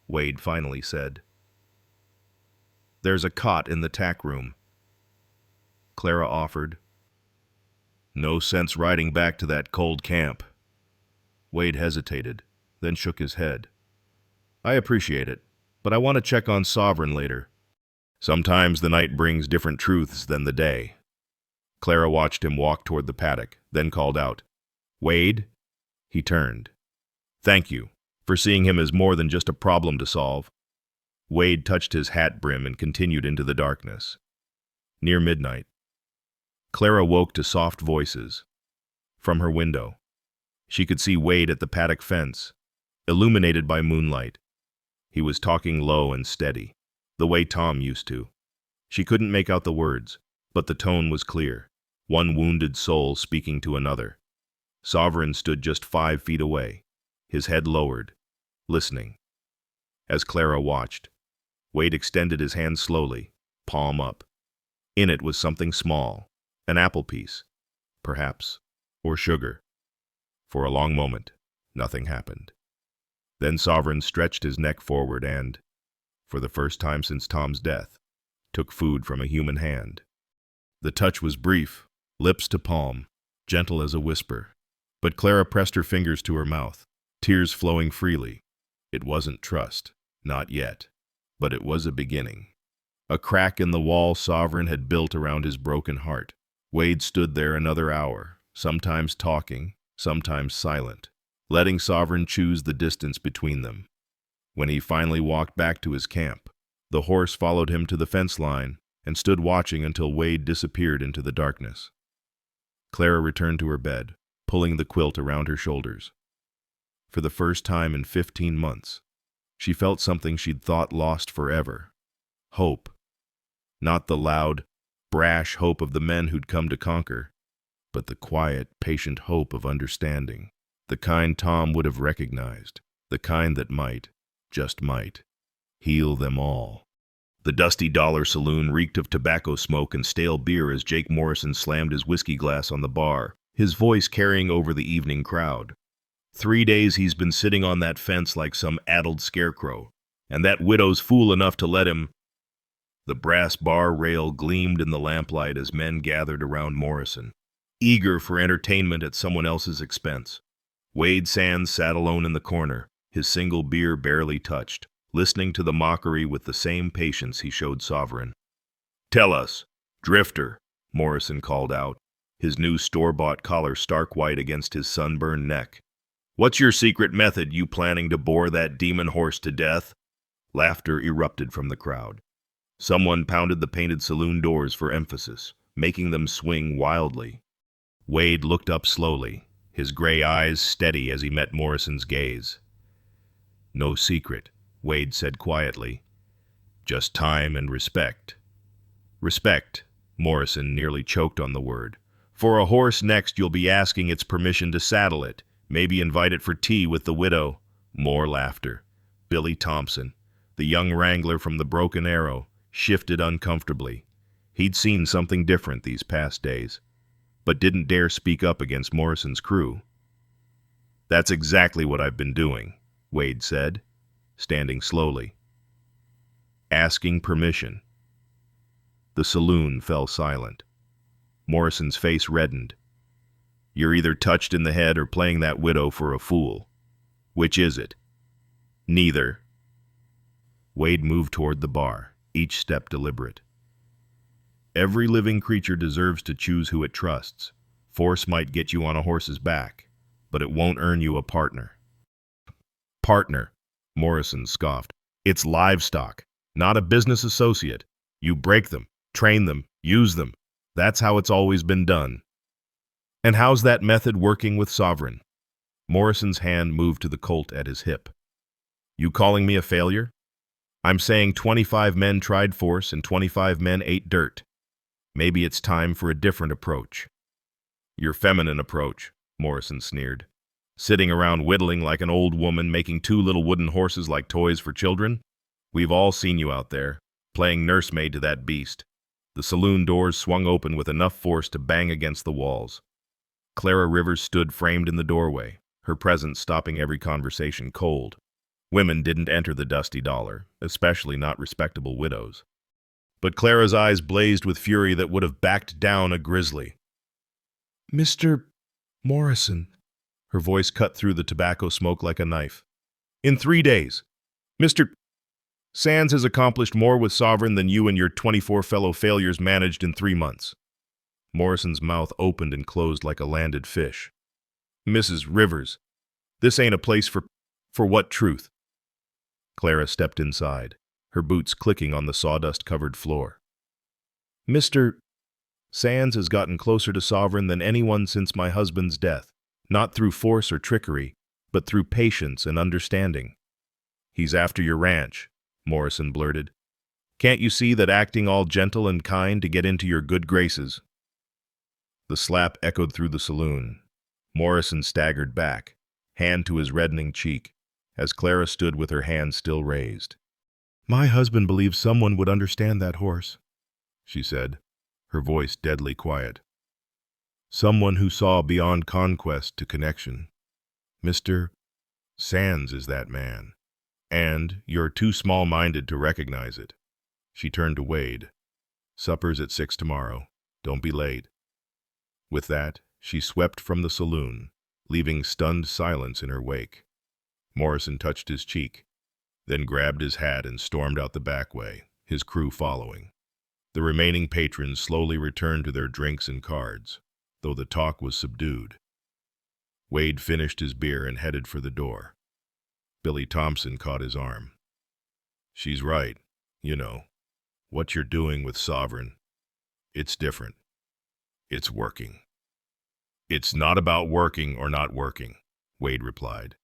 Wade finally said. There's a cot in the tack room, Clara offered. No sense riding back to that cold camp. Wade hesitated, then shook his head. I appreciate it, but I want to check on Sovereign later. Sometimes the night brings different truths than the day. Clara watched him walk toward the paddock, then called out, Wade? He turned. Thank you for seeing him as more than just a problem to solve. Wade touched his hat brim and continued into the darkness. Near midnight, Clara woke to soft voices. From her window, she could see Wade at the paddock fence, illuminated by moonlight. He was talking low and steady, the way Tom used to. She couldn't make out the words, but the tone was clear, one wounded soul speaking to another. Sovereign stood just 5 feet away, his head lowered, listening. As Clara watched, Wade extended his hand slowly, palm up. In it was something small, an apple piece, perhaps, or sugar. For a long moment, nothing happened. Then Sovereign stretched his neck forward and, for the first time since Tom's death, took food from a human hand. The touch was brief, lips to palm, gentle as a whisper. But Clara pressed her fingers to her mouth, tears flowing freely. It wasn't trust, not yet, but it was a beginning. A crack in the wall Sovereign had built around his broken heart. Wade stood there another hour, sometimes talking, sometimes silent, letting Sovereign choose the distance between them. When he finally walked back to his camp, the horse followed him to the fence line and stood watching until Wade disappeared into the darkness. Clara returned to her bed, pulling the quilt around her shoulders. For the first time in 15 months, she felt something she'd thought lost forever. Hope. Not the loud, brash hope of the men who'd come to conquer, but the quiet, patient hope of understanding. The kind Tom would have recognized. The kind that might, just might, heal them all. The dusty dollar saloon reeked of tobacco smoke and stale beer as Jake Morrison slammed his whiskey glass on the bar, his voice carrying over the evening crowd. 3 days he's been sitting on that fence like some addled scarecrow, and that widow's fool enough to let him. The brass bar rail gleamed in the lamplight as men gathered around Morrison, eager for entertainment at someone else's expense. Wade Sands sat alone in the corner, his single beer barely touched, listening to the mockery with the same patience he showed Sovereign. Tell us, Drifter, Morrison called out, his new store-bought collar stark white against his sunburned neck. What's your secret method, you planning to bore that demon horse to death? Laughter erupted from the crowd. Someone pounded the painted saloon doors for emphasis, making them swing wildly. Wade looked up slowly, his gray eyes steady as he met Morrison's gaze. No secret, Wade said quietly. Just time and respect. Respect, Morrison nearly choked on the word. For a horse next you'll be asking its permission to saddle it, maybe invite it for tea with the widow. More laughter. Billy Thompson, the young wrangler from the Broken Arrow, shifted uncomfortably. He'd seen something different these past days, but didn't dare speak up against Morrison's crew. That's exactly what I've been doing, Wade said, standing slowly. Asking permission. The saloon fell silent. Morrison's face reddened. You're either touched in the head or playing that widow for a fool. Which is it? Neither. Wade moved toward the bar, each step deliberate. Every living creature deserves to choose who it trusts. Force might get you on a horse's back, but it won't earn you a partner. Partner, Morrison scoffed. It's livestock, not a business associate. You break them, train them, use them. That's how it's always been done. And how's that method working with Sovereign? Morrison's hand moved to the Colt at his hip. You calling me a failure? I'm saying 25 men tried force and 25 men ate dirt. Maybe it's time for a different approach. Your feminine approach, Morrison sneered. Sitting around whittling like an old woman, making two little wooden horses like toys for children? We've all seen you out there, playing nursemaid to that beast. The saloon doors swung open with enough force to bang against the walls. Clara Rivers stood framed in the doorway, her presence stopping every conversation cold. Women didn't enter the Dusty Dollar, especially not respectable widows. But Clara's eyes blazed with fury that would have backed down a grizzly. Mr. Morrison, her voice cut through the tobacco smoke like a knife. In 3 days, Mr. Sands has accomplished more with Sovereign than you and your 24 fellow failures managed in 3 months. Morrison's mouth opened and closed like a landed fish. Mrs. Rivers, this ain't a place for what truth? Clara stepped inside, her boots clicking on the sawdust-covered floor. Mr. Sands has gotten closer to Sovereign than anyone since my husband's death, not through force or trickery, but through patience and understanding. He's after your ranch, Morrison blurted. Can't you see that acting all gentle and kind to get into your good graces? The slap echoed through the saloon. Morrison staggered back, hand to his reddening cheek, as Clara stood with her hand still raised. My husband believed someone would understand that horse, she said, her voice deadly quiet. Someone who saw beyond conquest to connection. Mr. Sands is that man, and you're too small-minded to recognize it. She turned to Wade. Supper's at 6 tomorrow. Don't be late. With that, she swept from the saloon, leaving stunned silence in her wake. Morrison touched his cheek, then grabbed his hat and stormed out the back way, his crew following. The remaining patrons slowly returned to their drinks and cards, though the talk was subdued. Wade finished his beer and headed for the door. Billy Thompson caught his arm. She's right, you know. What you're doing with Sovereign, it's different. It's working. It's not about working or not working, Wade replied.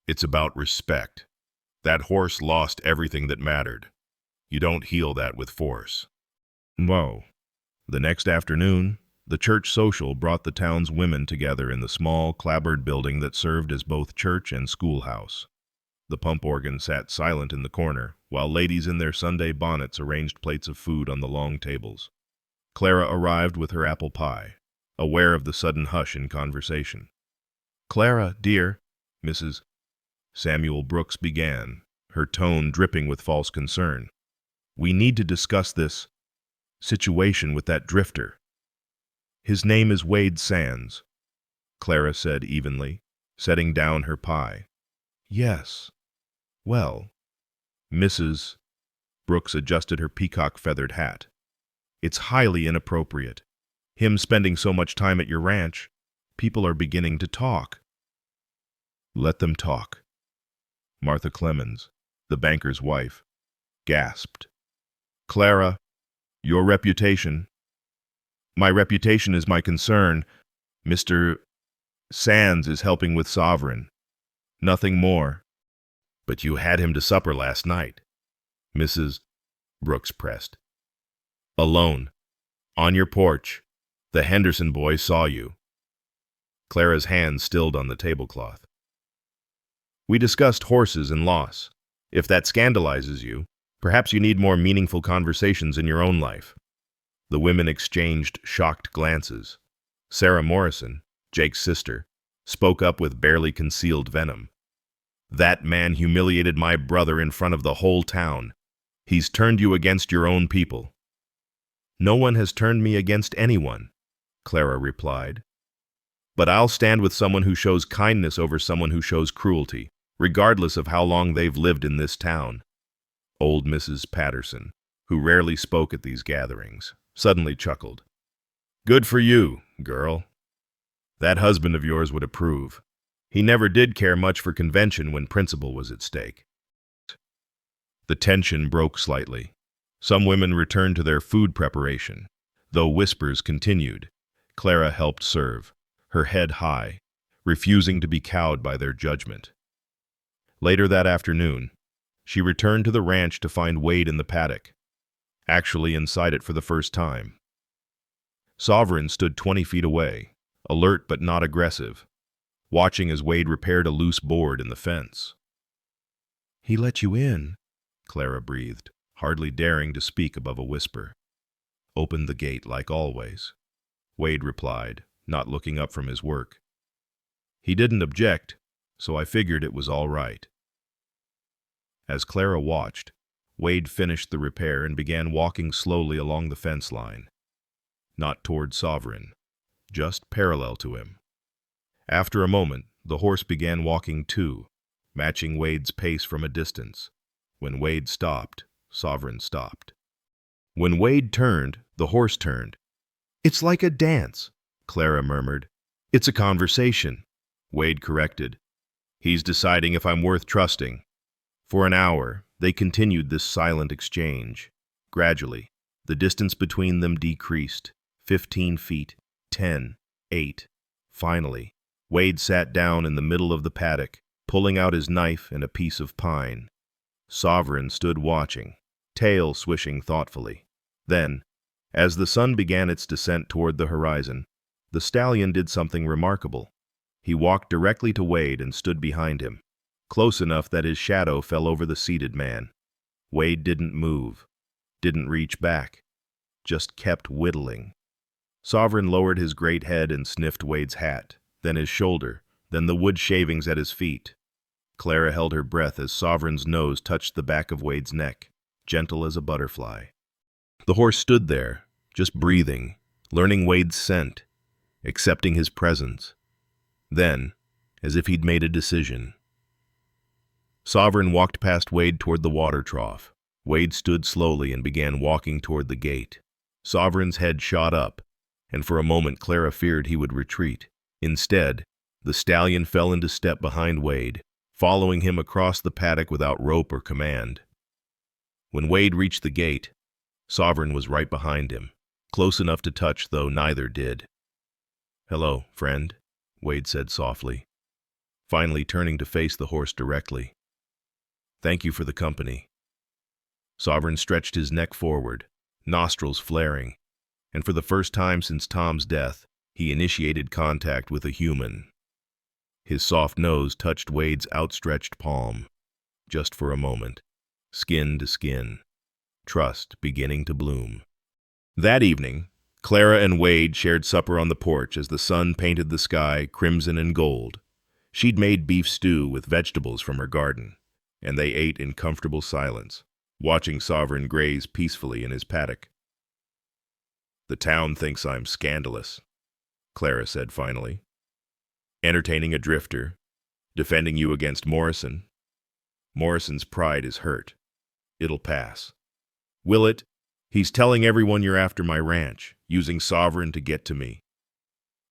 It's about respect. That horse lost everything that mattered. You don't heal that with force. Whoa. The next afternoon, the church social brought the town's women together in the small, clapboard building that served as both church and schoolhouse. The pump organ sat silent in the corner, while ladies in their Sunday bonnets arranged plates of food on the long tables. Clara arrived with her apple pie, aware of the sudden hush in conversation. Clara, dear, Mrs. Samuel Brooks began, her tone dripping with false concern. We need to discuss this situation with that drifter. His name is Wade Sands, Clara said evenly, setting down her pie. Yes. Well, Mrs. Brooks adjusted her peacock-feathered hat. It's highly inappropriate. Him spending so much time at your ranch, people are beginning to talk. Let them talk. Martha Clemens, the banker's wife, gasped. Clara, your reputation. My reputation is my concern. Mr. Sands is helping with Sovereign. Nothing more. But you had him to supper last night, Mrs. Brooks pressed. Alone. On your porch. The Henderson boy saw you. Clara's hand stilled on the tablecloth. We discussed horses and loss. If that scandalizes you, perhaps you need more meaningful conversations in your own life. The women exchanged shocked glances. Sarah Morrison, Jake's sister, spoke up with barely concealed venom. That man humiliated my brother in front of the whole town. He's turned you against your own people. No one has turned me against anyone, Clara replied. But I'll stand with someone who shows kindness over someone who shows cruelty. regardless of how long they've lived in this town. Old Mrs. Patterson, who rarely spoke at these gatherings, suddenly chuckled. Good for you, girl. That husband of yours would approve. He never did care much for convention when principle was at stake. The tension broke slightly. Some women returned to their food preparation, though whispers continued. Clara helped serve, her head high, refusing to be cowed by their judgment. Later that afternoon, she returned to the ranch to find Wade in the paddock, actually inside it for the first time. Sovereign stood 20 feet away, alert but not aggressive, watching as Wade repaired a loose board in the fence. He let you in, Clara breathed, hardly daring to speak above a whisper. Opened the gate like always, Wade replied, not looking up from his work. He didn't object, so I figured it was all right. As Clara watched, Wade finished the repair and began walking slowly along the fence line. Not toward Sovereign, just parallel to him. After a moment, the horse began walking too, matching Wade's pace from a distance. When Wade stopped, Sovereign stopped. When Wade turned, the horse turned. It's like a dance, Clara murmured. It's a conversation, Wade corrected. He's deciding if I'm worth trusting. For an hour, they continued this silent exchange. Gradually, the distance between them decreased. 15 feet, 10, 8. Finally, Wade sat down in the middle of the paddock, pulling out his knife and a piece of pine. Sovereign stood watching, tail swishing thoughtfully. Then, as the sun began its descent toward the horizon, the stallion did something remarkable. He walked directly to Wade and stood behind him, close enough that his shadow fell over the seated man. Wade didn't move, didn't reach back, just kept whittling. Sovereign lowered his great head and sniffed Wade's hat, then his shoulder, then the wood shavings at his feet. Clara held her breath as Sovereign's nose touched the back of Wade's neck, gentle as a butterfly. The horse stood there, just breathing, learning Wade's scent, accepting his presence. Then, as if he'd made a decision. Sovereign walked past Wade toward the water trough. Wade stood slowly and began walking toward the gate. Sovereign's head shot up, and for a moment Clara feared he would retreat. Instead, the stallion fell into step behind Wade, following him across the paddock without rope or command. When Wade reached the gate, Sovereign was right behind him, close enough to touch, though neither did. "Hello, friend," Wade said softly, finally turning to face the horse directly. "Thank you for the company." Sovereign stretched his neck forward, nostrils flaring, and for the first time since Tom's death, he initiated contact with a human. His soft nose touched Wade's outstretched palm, just for a moment, skin to skin, trust beginning to bloom. That evening, Clara and Wade shared supper on the porch as the sun painted the sky crimson and gold. She'd made beef stew with vegetables from her garden, and they ate in comfortable silence, watching Sovereign graze peacefully in his paddock. "The town thinks I'm scandalous," Clara said finally. "Entertaining a drifter, defending you against Morrison. Morrison's pride is hurt. It'll pass." "Will it? He's telling everyone you're after my ranch, using Sovereign to get to me."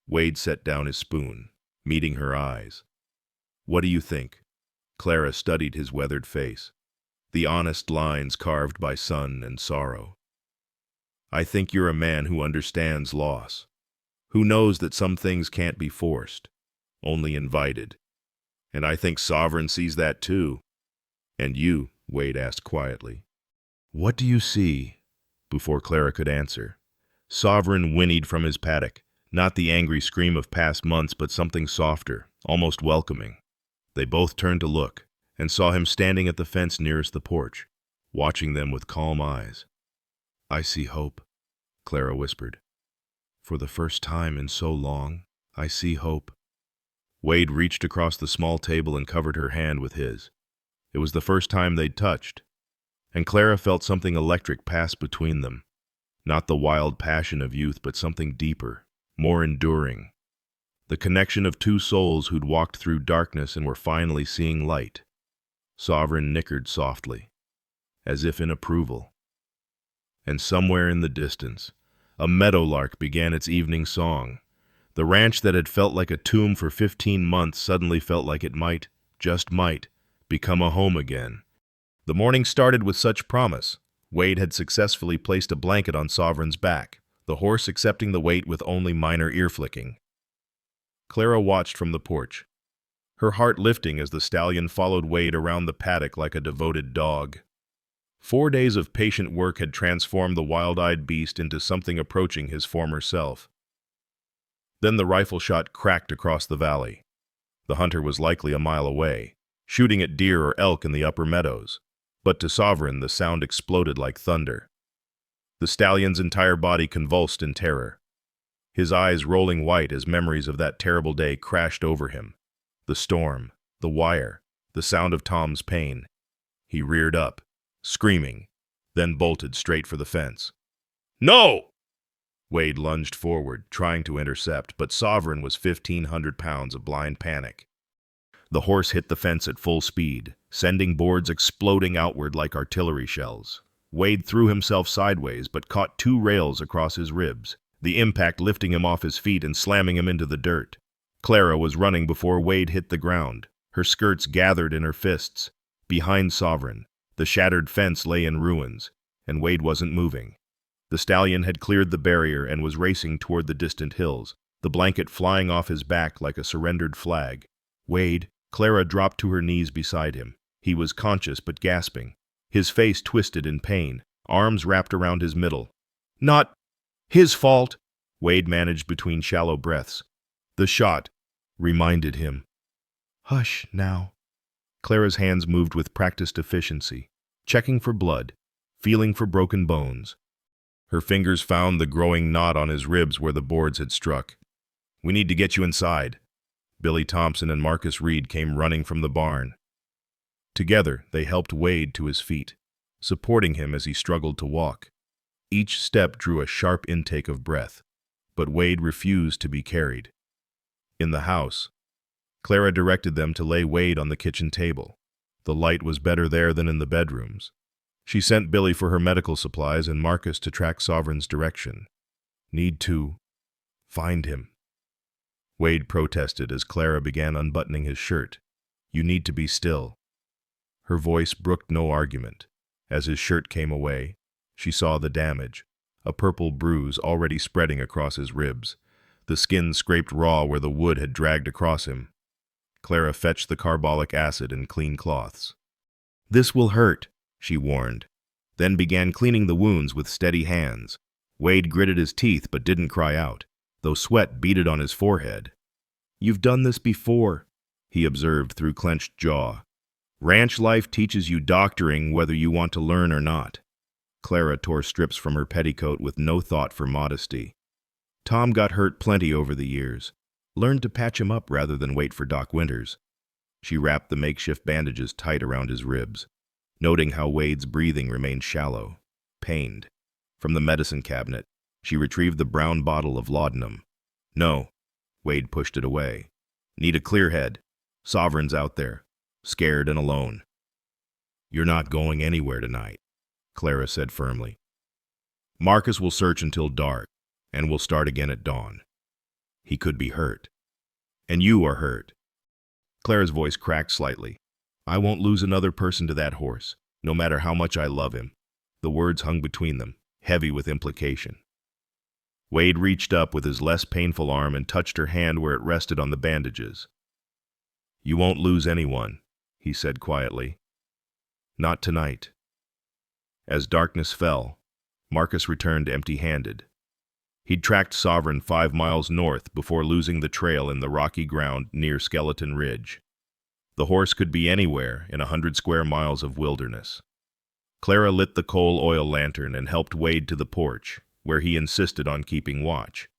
Wade set down his spoon, meeting her eyes. "What do you think?" Clara studied his weathered face, the honest lines carved by sun and sorrow. "I think you're a man who understands loss, who knows that some things can't be forced, only invited. And I think Sovereign sees that too." "And you?" Wade asked quietly. "What do you see?" Before Clara could answer, Sovereign whinnied from his paddock, not the angry scream of past months, but something softer, almost welcoming. They both turned to look, and saw him standing at the fence nearest the porch, watching them with calm eyes. "I see hope," Clara whispered. "For the first time in so long, I see hope." Wade reached across the small table and covered her hand with his. It was the first time they'd touched, and Clara felt something electric pass between them. Not the wild passion of youth, but something deeper, more enduring. The connection of two souls who'd walked through darkness and were finally seeing light. Sovereign nickered softly, as if in approval. And somewhere in the distance, a meadowlark began its evening song. The ranch that had felt like a tomb for 15 months suddenly felt like it might, just might, become a home again. The morning started with such promise. Wade had successfully placed a blanket on Sovereign's back, the horse accepting the weight with only minor ear-flicking. Clara watched from the porch, her heart lifting as the stallion followed Wade around the paddock like a devoted dog. 4 days of patient work had transformed the wild-eyed beast into something approaching his former self. Then the rifle shot cracked across the valley. The hunter was likely a mile away, shooting at deer or elk in the upper meadows. But to Sovereign, the sound exploded like thunder. The stallion's entire body convulsed in terror, his eyes rolling white as memories of that terrible day crashed over him. The storm, the wire, the sound of Tom's pain. He reared up, screaming, then bolted straight for the fence. "No!" Wade lunged forward, trying to intercept, but Sovereign was 1,500 pounds of blind panic. The horse hit the fence at full speed, sending boards exploding outward like artillery shells. Wade threw himself sideways, but caught 2 rails across his ribs, the impact lifting him off his feet and slamming him into the dirt. Clara was running before Wade hit the ground, her skirts gathered in her fists. Behind Sovereign, the shattered fence lay in ruins, and Wade wasn't moving. The stallion had cleared the barrier and was racing toward the distant hills, the blanket flying off his back like a surrendered flag. Wade, Clara dropped to her knees beside him. He was conscious but gasping, his face twisted in pain, arms wrapped around his middle. "Not his fault," Wade managed between shallow breaths. "The shot reminded him." "Hush, now." Clara's hands moved with practiced efficiency, checking for blood, feeling for broken bones. Her fingers found the growing knot on his ribs where the boards had struck. "We need to get you inside." Billy Thompson and Marcus Reed came running from the barn. Together, they helped Wade to his feet, supporting him as he struggled to walk. Each step drew a sharp intake of breath, but Wade refused to be carried. In the house, Clara directed them to lay Wade on the kitchen table. The light was better there than in the bedrooms. She sent Billy for her medical supplies and Marcus to track Sovereign's direction. "Need to find him," Wade protested as Clara began unbuttoning his shirt. "You need to be still." Her voice brooked no argument. As his shirt came away, she saw the damage, a purple bruise already spreading across his ribs, the skin scraped raw where the wood had dragged across him. Clara fetched the carbolic acid and clean cloths. "This will hurt," she warned, then began cleaning the wounds with steady hands. Wade gritted his teeth but didn't cry out, though sweat beaded on his forehead. "You've done this before," he observed through clenched jaw. "Ranch life teaches you doctoring whether you want to learn or not." Clara tore strips from her petticoat with no thought for modesty. "Tom got hurt plenty over the years. Learned to patch him up rather than wait for Doc Winters." She wrapped the makeshift bandages tight around his ribs, noting how Wade's breathing remained shallow, pained. From the medicine cabinet, she retrieved the brown bottle of laudanum. "No," Wade pushed it away. "Need a clear head. Sovereign's out there, scared and alone." "You're not going anywhere tonight," Clara said firmly. "Marcus will search until dark, and we'll start again at dawn. He could be hurt. And you are hurt." Clara's voice cracked slightly. "I won't lose another person to that horse, no matter how much I love him." The words hung between them, heavy with implication. Wade reached up with his less painful arm and touched her hand where it rested on the bandages. "You won't lose anyone," he said quietly. "Not tonight." As darkness fell, Marcus returned empty-handed. He'd tracked Sovereign 5 miles north before losing the trail in the rocky ground near Skeleton Ridge. The horse could be anywhere in 100 square miles of wilderness. Clara lit the coal oil lantern and helped Wade to the porch, where he insisted on keeping watch.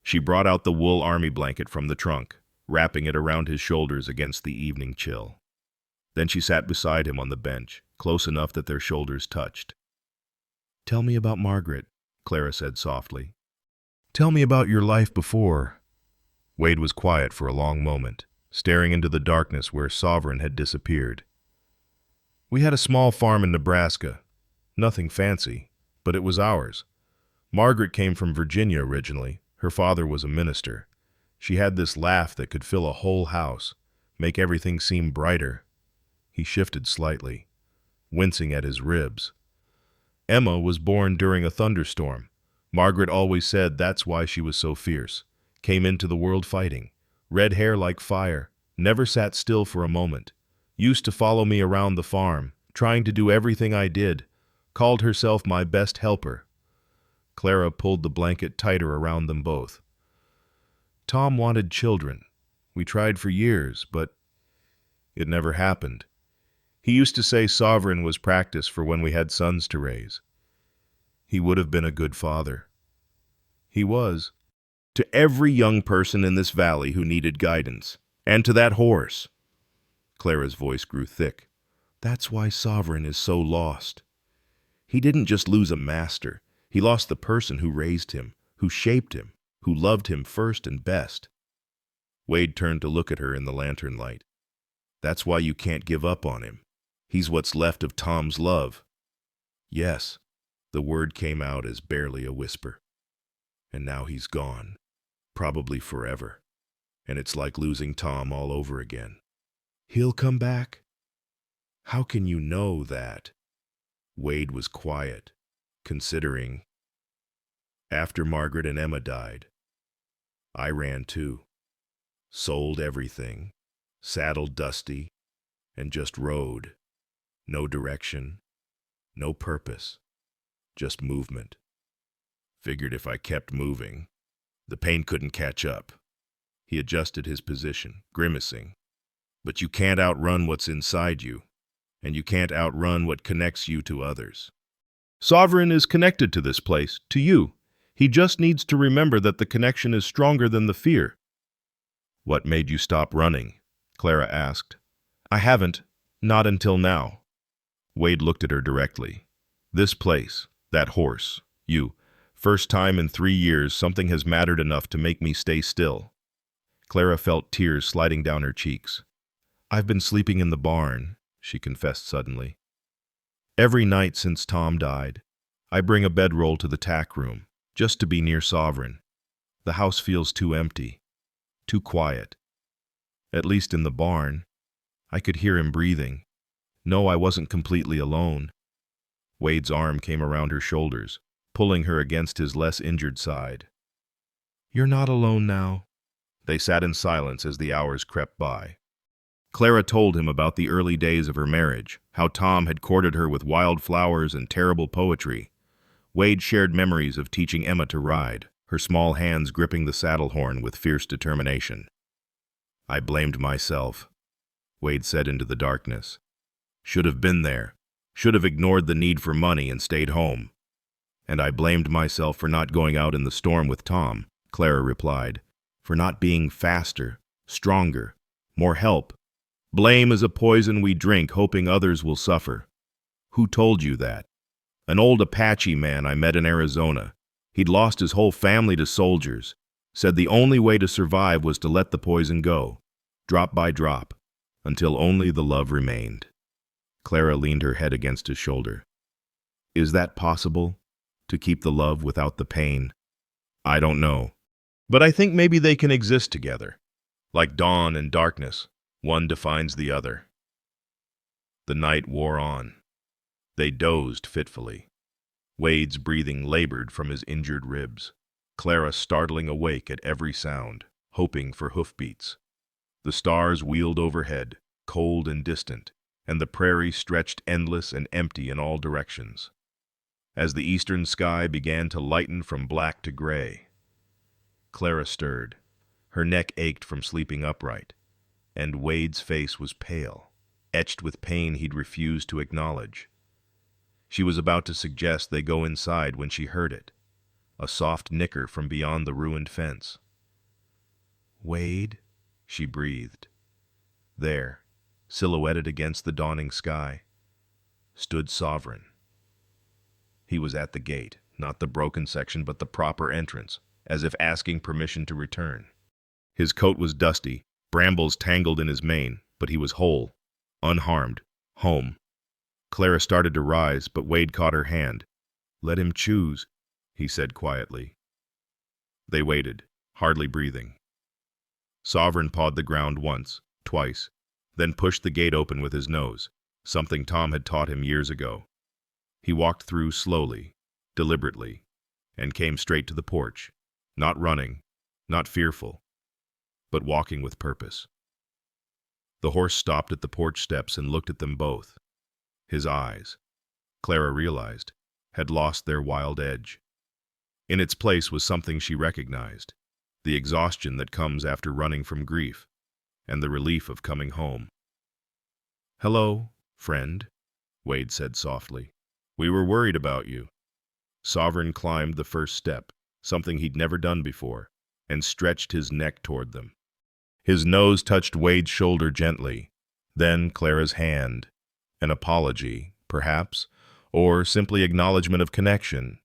She brought out the wool army blanket from the trunk, wrapping it around his shoulders against the evening chill. Then she sat beside him on the bench, close enough that their shoulders touched. "Tell me about Margaret," Clara said softly. "Tell me about your life before Wade was quiet for a long moment, staring into the darkness where Sovereign had disappeared. We had a small farm in Nebraska. Nothing fancy, but it was ours. Margaret came from Virginia originally. Her father was a minister. She had this laugh that could fill a whole house, make everything seem brighter. He shifted slightly, wincing at his ribs. Emma was born during a thunderstorm. Margaret always said that's why she was so fierce. Came into the world fighting. Red hair like fire, never sat still for a moment. Used to follow me around the farm, trying to do everything I did. Called herself my best helper. Clara pulled the blanket tighter around them both. Tom wanted children. We tried for years, but it never happened. He used to say Sovereign was practice for when we had sons to raise. He would have been a good father. He was. To every young person in this valley who needed guidance. And to that horse. Clara's voice grew thick. That's why Sovereign is so lost. He didn't just lose a master. He lost the person who raised him, who shaped him, who loved him first and best. Wade turned to look at her in the lantern light. That's why you can't give up on him. He's what's left of Tom's love. Yes, the word came out as barely a whisper. And now he's gone, probably forever. And it's like losing Tom all over again. He'll come back? How can you know that? Wade was quiet, considering. After Margaret and Emma died, I ran too. Sold everything, saddled Dusty, and just rode. No direction, no purpose, just movement. Figured if I kept moving, the pain couldn't catch up. He adjusted his position, grimacing. But you can't outrun what's inside you, and you can't outrun what connects you to others. Sovereign is connected to this place, to you. He just needs to remember that the connection is stronger than the fear. What made you stop running? Clara asked. I haven't, not until now. Wade looked at her directly. This place, that horse, you. First time in 3 years something has mattered enough to make me stay still. Clara felt tears sliding down her cheeks. I've been sleeping in the barn, she confessed suddenly. Every night since Tom died, I bring a bedroll to the tack room, just to be near Sovereign. The house feels too empty, too quiet. At least in the barn, I could hear him breathing. No, I wasn't completely alone. Wade's arm came around her shoulders, pulling her against his less injured side. You're not alone now. They sat in silence as the hours crept by. Clara told him about the early days of her marriage, how Tom had courted her with wild flowers and terrible poetry. Wade shared memories of teaching Emma to ride, her small hands gripping the saddle horn with fierce determination. I blamed myself, Wade said into the darkness. Should have been there, should have ignored the need for money and stayed home. And I blamed myself for not going out in the storm with Tom, Clara replied, for not being faster, stronger, more help. Blame is a poison we drink, hoping others will suffer. Who told you that? An old Apache man I met in Arizona. He'd lost his whole family to soldiers. Said the only way to survive was to let the poison go, drop by drop, until only the love remained. Clara leaned her head against his shoulder. Is that possible? To keep the love without the pain? I don't know. But I think maybe they can exist together. Like dawn and darkness, one defines the other. The night wore on. They dozed fitfully. Wade's breathing labored from his injured ribs. Clara startling awake at every sound, hoping for hoofbeats. The stars wheeled overhead, cold and distant, and the prairie stretched endless and empty in all directions. As the eastern sky began to lighten from black to gray, Clara stirred. Her neck ached from sleeping upright, and Wade's face was pale, etched with pain he'd refused to acknowledge. She was about to suggest they go inside when she heard it, a soft nicker from beyond the ruined fence. Wade, she breathed. There, silhouetted against the dawning sky, stood Sovereign. He was at the gate, not the broken section but the proper entrance, as if asking permission to return. His coat was dusty, brambles tangled in his mane, but he was whole, unharmed, home. Clara started to rise, but Wade caught her hand. "Let him choose," he said quietly. They waited, hardly breathing. Sovereign pawed the ground once, twice, then pushed the gate open with his nose, something Tom had taught him years ago. He walked through slowly, deliberately, and came straight to the porch, not running, not fearful, but walking with purpose. The horse stopped at the porch steps and looked at them both. His eyes, Clara realized, had lost their wild edge. In its place was something she recognized, the exhaustion that comes after running from grief, and the relief of coming home. "Hello, friend," Wade said softly. "We were worried about you." Sovereign climbed the first step, something he'd never done before, and stretched his neck toward them. His nose touched Wade's shoulder gently, then Clara's hand. An apology, perhaps, or simply acknowledgement of connection.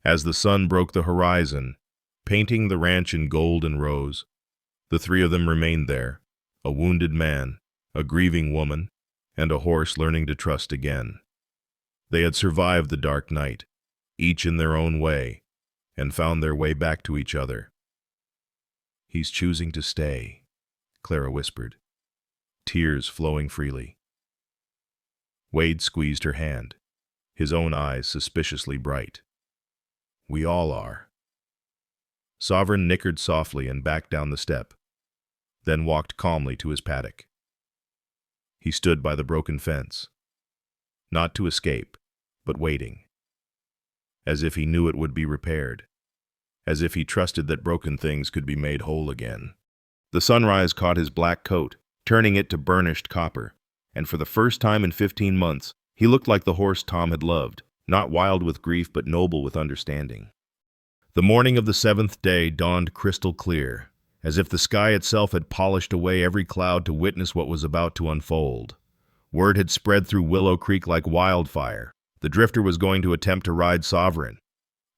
As the sun broke the horizon, painting the ranch in gold and rose, the three of them remained there, a wounded man, a grieving woman, and a horse learning to trust again. They had survived the dark night, each in their own way, and found their way back to each other. "He's choosing to stay," Clara whispered, tears flowing freely. Wade squeezed her hand, his own eyes suspiciously bright. "We all are." Sovereign nickered softly and backed down the step, then walked calmly to his paddock. He stood by the broken fence, not to escape, but waiting, as if he knew it would be repaired, as if he trusted that broken things could be made whole again. The sunrise caught his black coat, turning it to burnished copper, and for the first time in 15 months, he looked like the horse Tom had loved, not wild with grief but noble with understanding. The morning of the 7th day dawned crystal clear, as if the sky itself had polished away every cloud to witness what was about to unfold. Word had spread through Willow Creek like wildfire. The drifter was going to attempt to ride Sovereign.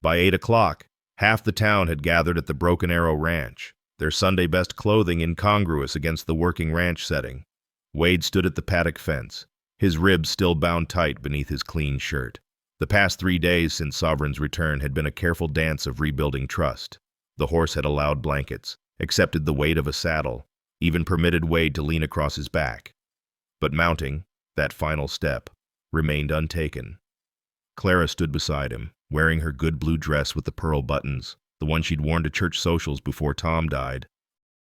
By 8 o'clock, half the town had gathered at the Broken Arrow Ranch, their Sunday best clothing incongruous against the working ranch setting. Wade stood at the paddock fence, his ribs still bound tight beneath his clean shirt. The past 3 days since Sovereign's return had been a careful dance of rebuilding trust. The horse had allowed blankets, accepted the weight of a saddle, even permitted Wade to lean across his back. But mounting, that final step, remained untaken. Clara stood beside him, wearing her good blue dress with the pearl buttons, the one she'd worn to church socials before Tom died.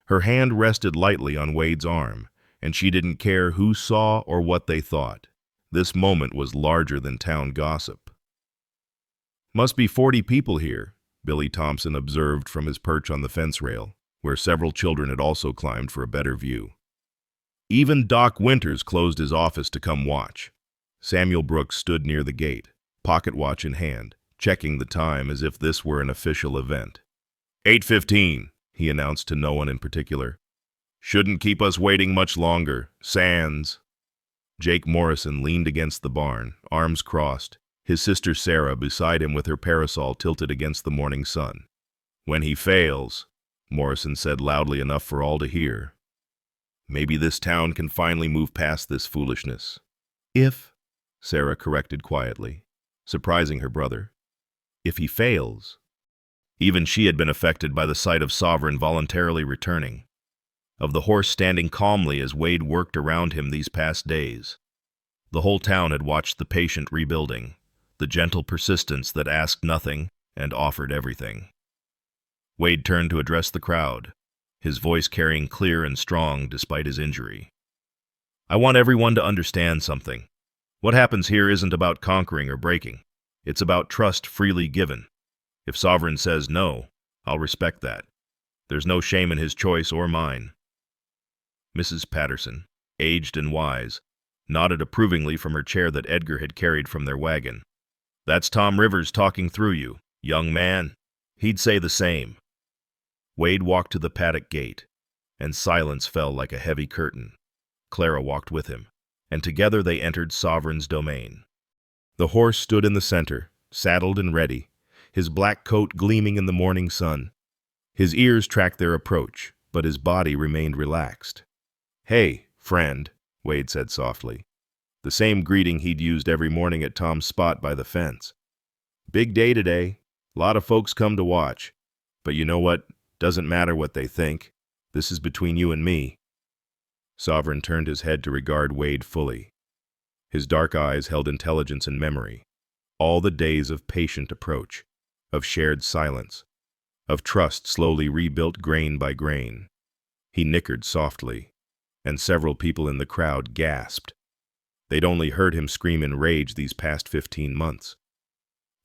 Her hand rested lightly on Wade's arm, and she didn't care who saw or what they thought. This moment was larger than town gossip. "Must be 40 people here," Billy Thompson observed from his perch on the fence rail, where several children had also climbed for a better view. Even Doc Winters closed his office to come watch. Samuel Brooks stood near the gate, pocket watch in hand, checking the time as if this were an official event. 8:15, he announced to no one in particular. "Shouldn't keep us waiting much longer. Sands." Jake Morrison leaned against the barn, arms crossed, his sister Sarah beside him with her parasol tilted against the morning sun. "When he fails," Morrison said loudly enough for all to hear, "maybe this town can finally move past this foolishness." "If," Sarah corrected quietly, surprising her brother. "If he fails." Even she had been affected by the sight of Sovereign voluntarily returning, of the horse standing calmly as Wade worked around him these past days. The whole town had watched the patient rebuilding, the gentle persistence that asked nothing and offered everything. Wade turned to address the crowd, his voice carrying clear and strong despite his injury. "I want everyone to understand something. What happens here isn't about conquering or breaking. It's about trust freely given. If Sovereign says no, I'll respect that. There's no shame in his choice or mine." Mrs. Patterson, aged and wise, nodded approvingly from her chair that Edgar had carried from their wagon. "That's Tom Rivers talking through you, young man. He'd say the same." Wade walked to the paddock gate, and silence fell like a heavy curtain. Clara walked with him, and together they entered Sovereign's domain. The horse stood in the center, saddled and ready, his black coat gleaming in the morning sun. His ears tracked their approach, but his body remained relaxed. "Hey, friend," Wade said softly. The same greeting he'd used every morning at Tom's spot by the fence. "Big day today. Lot of folks come to watch. But you know what? Doesn't matter what they think. This is between you and me." Sovereign turned his head to regard Wade fully. His dark eyes held intelligence and memory. All the days of patient approach, of shared silence, of trust slowly rebuilt grain by grain. He nickered softly, and several people in the crowd gasped. They'd only heard him scream in rage these past 15 months.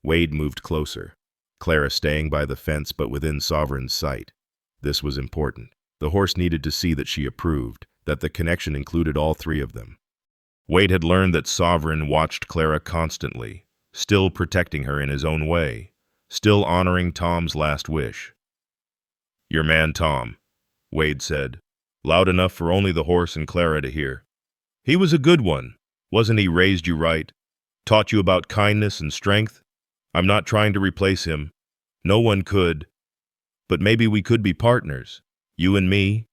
Wade moved closer, Clara staying by the fence but within Sovereign's sight. This was important. The horse needed to see that she approved, that the connection included all three of them. Wade had learned that Sovereign watched Clara constantly, still protecting her in his own way, still honoring Tom's last wish. "Your man Tom," Wade said, loud enough for only the horse and Clara to hear. "He was a good one. Wasn't he raised you right? Taught you about kindness and strength? I'm not trying to replace him. No one could. But maybe we could be partners. You and me.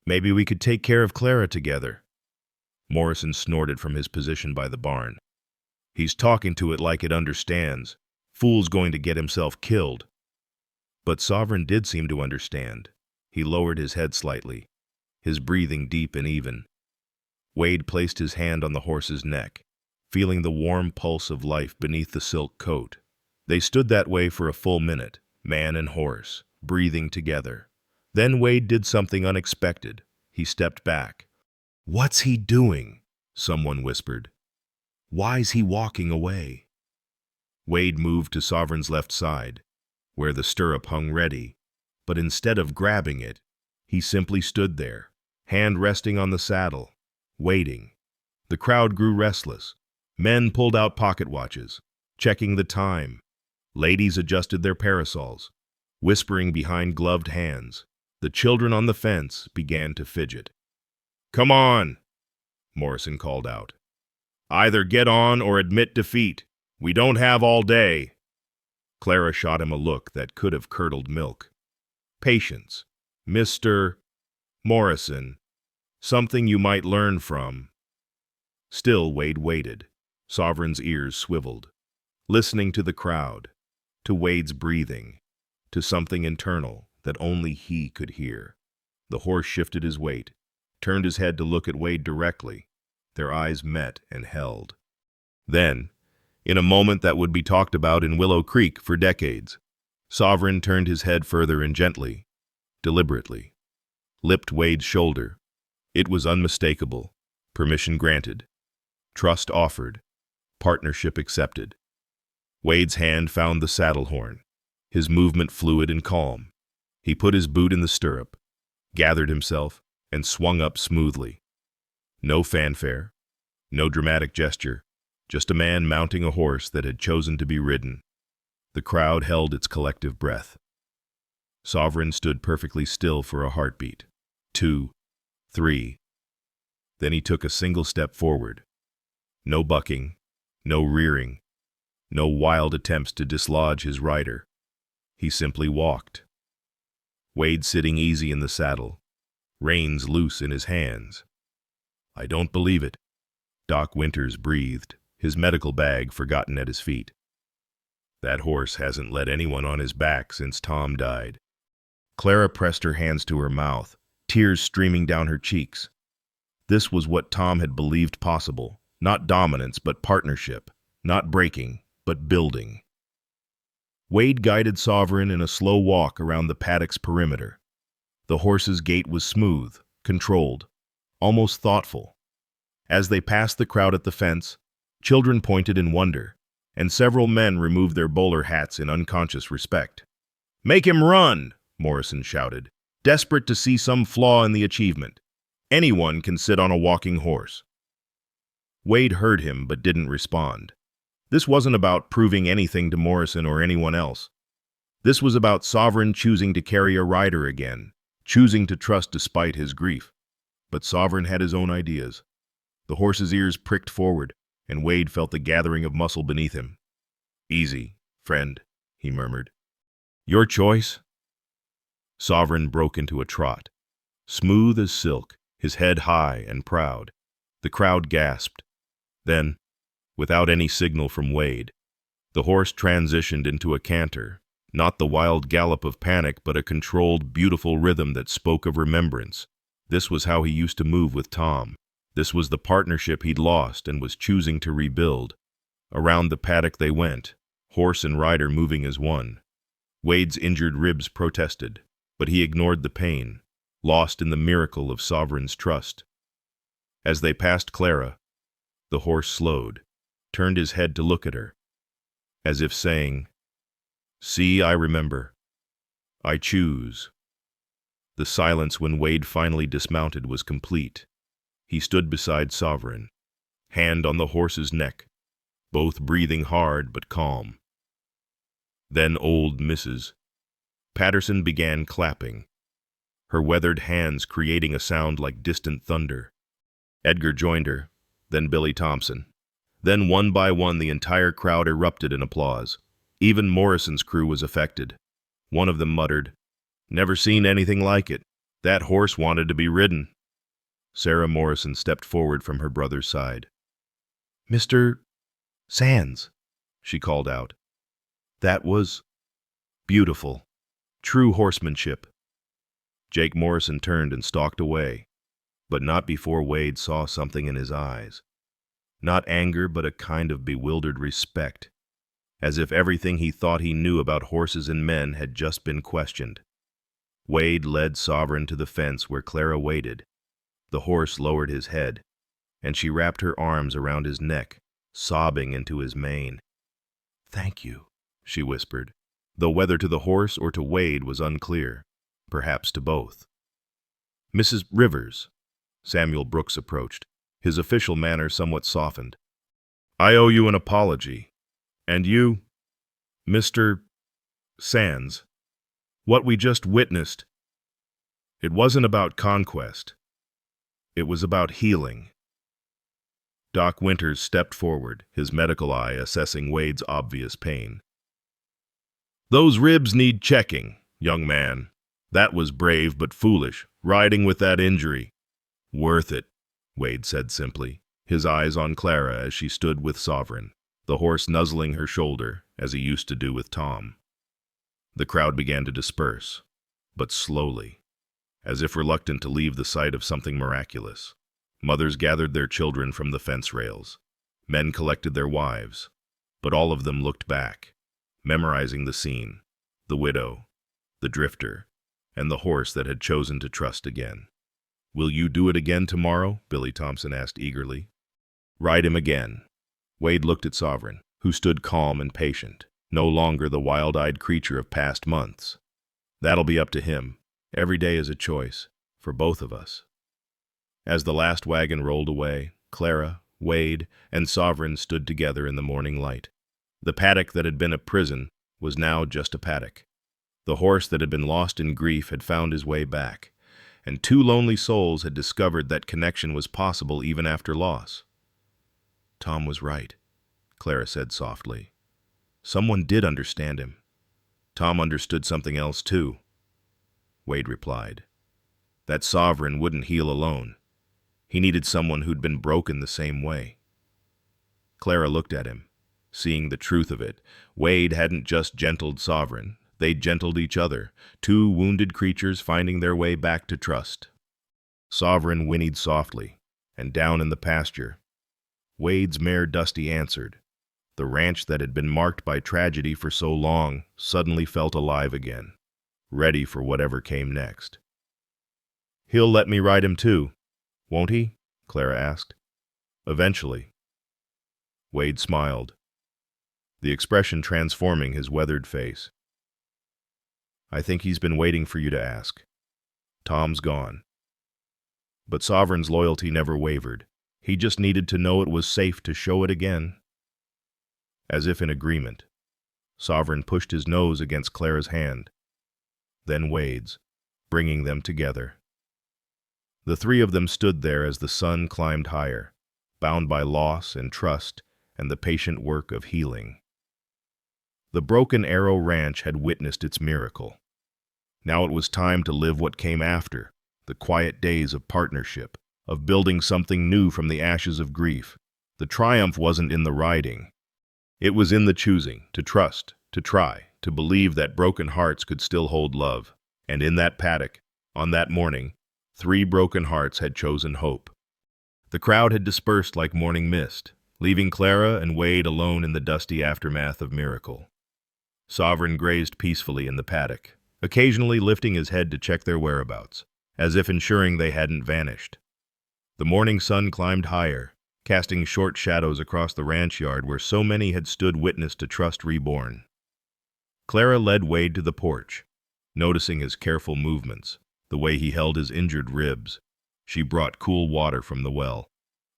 Maybe we could take care of Clara together." Morrison snorted from his position by the barn. "He's talking to it like it understands. Fool's going to get himself killed." But Sovereign did seem to understand. He lowered his head slightly, his breathing deep and even. Wade placed his hand on the horse's neck, feeling the warm pulse of life beneath the silk coat. They stood that way for a full minute, man and horse, breathing together. Then Wade did something unexpected. He stepped back. "What's he doing?" someone whispered. "Why's he walking away?" Wade moved to Sovereign's left side, where the stirrup hung ready, but instead of grabbing it, he simply stood there, hand resting on the saddle, waiting. The crowd grew restless. Men pulled out pocket watches, checking the time. Ladies adjusted their parasols, whispering behind gloved hands. The children on the fence began to fidget. "Come on," Morrison called out. "Either get on or admit defeat. We don't have all day." Clara shot him a look that could have curdled milk. "Patience, Mr. Morrison. Something you might learn from." Still, Wade waited. Sovereign's ears swiveled, listening to the crowd, to Wade's breathing, to something internal that only he could hear. The horse shifted his weight, turned his head to look at Wade directly. Their eyes met and held. Then, in a moment that would be talked about in Willow Creek for decades, Sovereign turned his head further and gently, deliberately, lipped Wade's shoulder. It was unmistakable. Permission granted. Trust offered. Partnership accepted. Wade's hand found the saddle horn, his movement fluid and calm. He put his boot in the stirrup, gathered himself, and swung up smoothly. No fanfare, no dramatic gesture, just a man mounting a horse that had chosen to be ridden. The crowd held its collective breath. Sovereign stood perfectly still for a heartbeat. 2, 3. Then he took a single step forward. No bucking, no rearing, no wild attempts to dislodge his rider. He simply walked. Wade sitting easy in the saddle, reins loose in his hands. "I don't believe it," Doc Winters breathed, his medical bag forgotten at his feet. "That horse hasn't let anyone on his back since Tom died." Clara pressed her hands to her mouth, tears streaming down her cheeks. This was what Tom had believed possible, not dominance but partnership, not breaking but building. Wade guided Sovereign in a slow walk around the paddock's perimeter. The horse's gait was smooth, controlled, almost thoughtful. As they passed the crowd at the fence, children pointed in wonder, and several men removed their bowler hats in unconscious respect. "Make him run!" Morrison shouted, desperate to see some flaw in the achievement. "Anyone can sit on a walking horse." Wade heard him but didn't respond. This wasn't about proving anything to Morrison or anyone else. This was about Sovereign choosing to carry a rider again, choosing to trust despite his grief. But Sovereign had his own ideas. The horse's ears pricked forward, and Wade felt the gathering of muscle beneath him. "Easy, friend," he murmured. "Your choice?" Sovereign broke into a trot. smooth as silk, his head high and proud. The crowd gasped. Then, without any signal from Wade, the horse transitioned into a canter, not the wild gallop of panic, but a controlled, beautiful rhythm that spoke of remembrance. This was how he used to move with Tom. This was the partnership he'd lost and was choosing to rebuild. Around the paddock they went, horse and rider moving as one. Wade's injured ribs protested, but he ignored the pain, lost in the miracle of Sovereign's trust. As they passed Clara, the horse slowed, turned his head to look at her, as if saying, "See, I remember. I choose." The silence when Wade finally dismounted was complete. He stood beside Sovereign, hand on the horse's neck, both breathing hard but calm. Then old Mrs. Patterson began clapping, her weathered hands creating a sound like distant thunder. Edgar joined her, then Billy Thompson. Then one by one the entire crowd erupted in applause. Even Morrison's crew was affected. One of them muttered, "Never seen anything like it. That horse wanted to be ridden." Sarah Morrison stepped forward from her brother's side. "Mr. Sands," she called out. "That was beautiful. True horsemanship." Jake Morrison turned and stalked away, but not before Wade saw something in his eyes. Not anger, but a kind of bewildered respect, as if everything he thought he knew about horses and men had just been questioned. Wade led Sovereign to the fence where Clara waited. The horse lowered his head, and she wrapped her arms around his neck, sobbing into his mane. "Thank you," she whispered, though whether to the horse or to Wade was unclear, perhaps to both. "Mrs. Rivers," Samuel Brooks approached, his official manner somewhat softened. "I owe you an apology. And you, Mr. Sands, what we just witnessed, it wasn't about conquest. It was about healing." Doc Winters stepped forward, his medical eye assessing Wade's obvious pain. "Those ribs need checking, young man. That was brave but foolish, riding with that injury." "Worth it," Wade said simply, his eyes on Clara as she stood with Sovereign, the horse nuzzling her shoulder, as he used to do with Tom. The crowd began to disperse, but slowly, as if reluctant to leave the sight of something miraculous. Mothers gathered their children from the fence rails. Men collected their wives, but all of them looked back, memorizing the scene, the widow, the drifter, and the horse that had chosen to trust again. "Will you do it again tomorrow?" Billy Thompson asked eagerly. "Ride him again." Wade looked at Sovereign, who stood calm and patient, no longer the wild-eyed creature of past months. "That'll be up to him. Every day is a choice, for both of us." As the last wagon rolled away, Clara, Wade, and Sovereign stood together in the morning light. The paddock that had been a prison was now just a paddock. The horse that had been lost in grief had found his way back, and two lonely souls had discovered that connection was possible even after loss. "Tom was right," Clara said softly. "Someone did understand him. Tom understood something else too." Wade replied. "That Sovereign wouldn't heal alone. He needed someone who'd been broken the same way." Clara looked at him, seeing the truth of it. Wade hadn't just gentled Sovereign. They'd gentled each other, two wounded creatures finding their way back to trust. Sovereign whinnied softly, and down in the pasture, Wade's mare Dusty answered. The ranch that had been marked by tragedy for so long suddenly felt alive again, ready for whatever came next. "He'll let me ride him too, won't he?" Clara asked. "Eventually." Wade smiled, the expression transforming his weathered face. "I think he's been waiting for you to ask. Tom's gone." But Sovereign's loyalty never wavered. He just needed to know it was safe to show it again. As if in agreement, Sovereign pushed his nose against Clara's hand, then Wade's, bringing them together. The three of them stood there as the sun climbed higher, bound by loss and trust and the patient work of healing. The Broken Arrow Ranch had witnessed its miracle. Now it was time to live what came after, the quiet days of partnership, of building something new from the ashes of grief. The triumph wasn't in the riding. It was in the choosing, to trust, to try, to believe that broken hearts could still hold love. And in that paddock, on that morning, 3 broken hearts had chosen hope. The crowd had dispersed like morning mist, leaving Clara and Wade alone in the dusty aftermath of Miracle. Sovereign grazed peacefully in the paddock, occasionally lifting his head to check their whereabouts, as if ensuring they hadn't vanished. The morning sun climbed higher, casting short shadows across the ranch yard where so many had stood witness to trust reborn. Clara led Wade to the porch, noticing his careful movements, the way he held his injured ribs. She brought cool water from the well,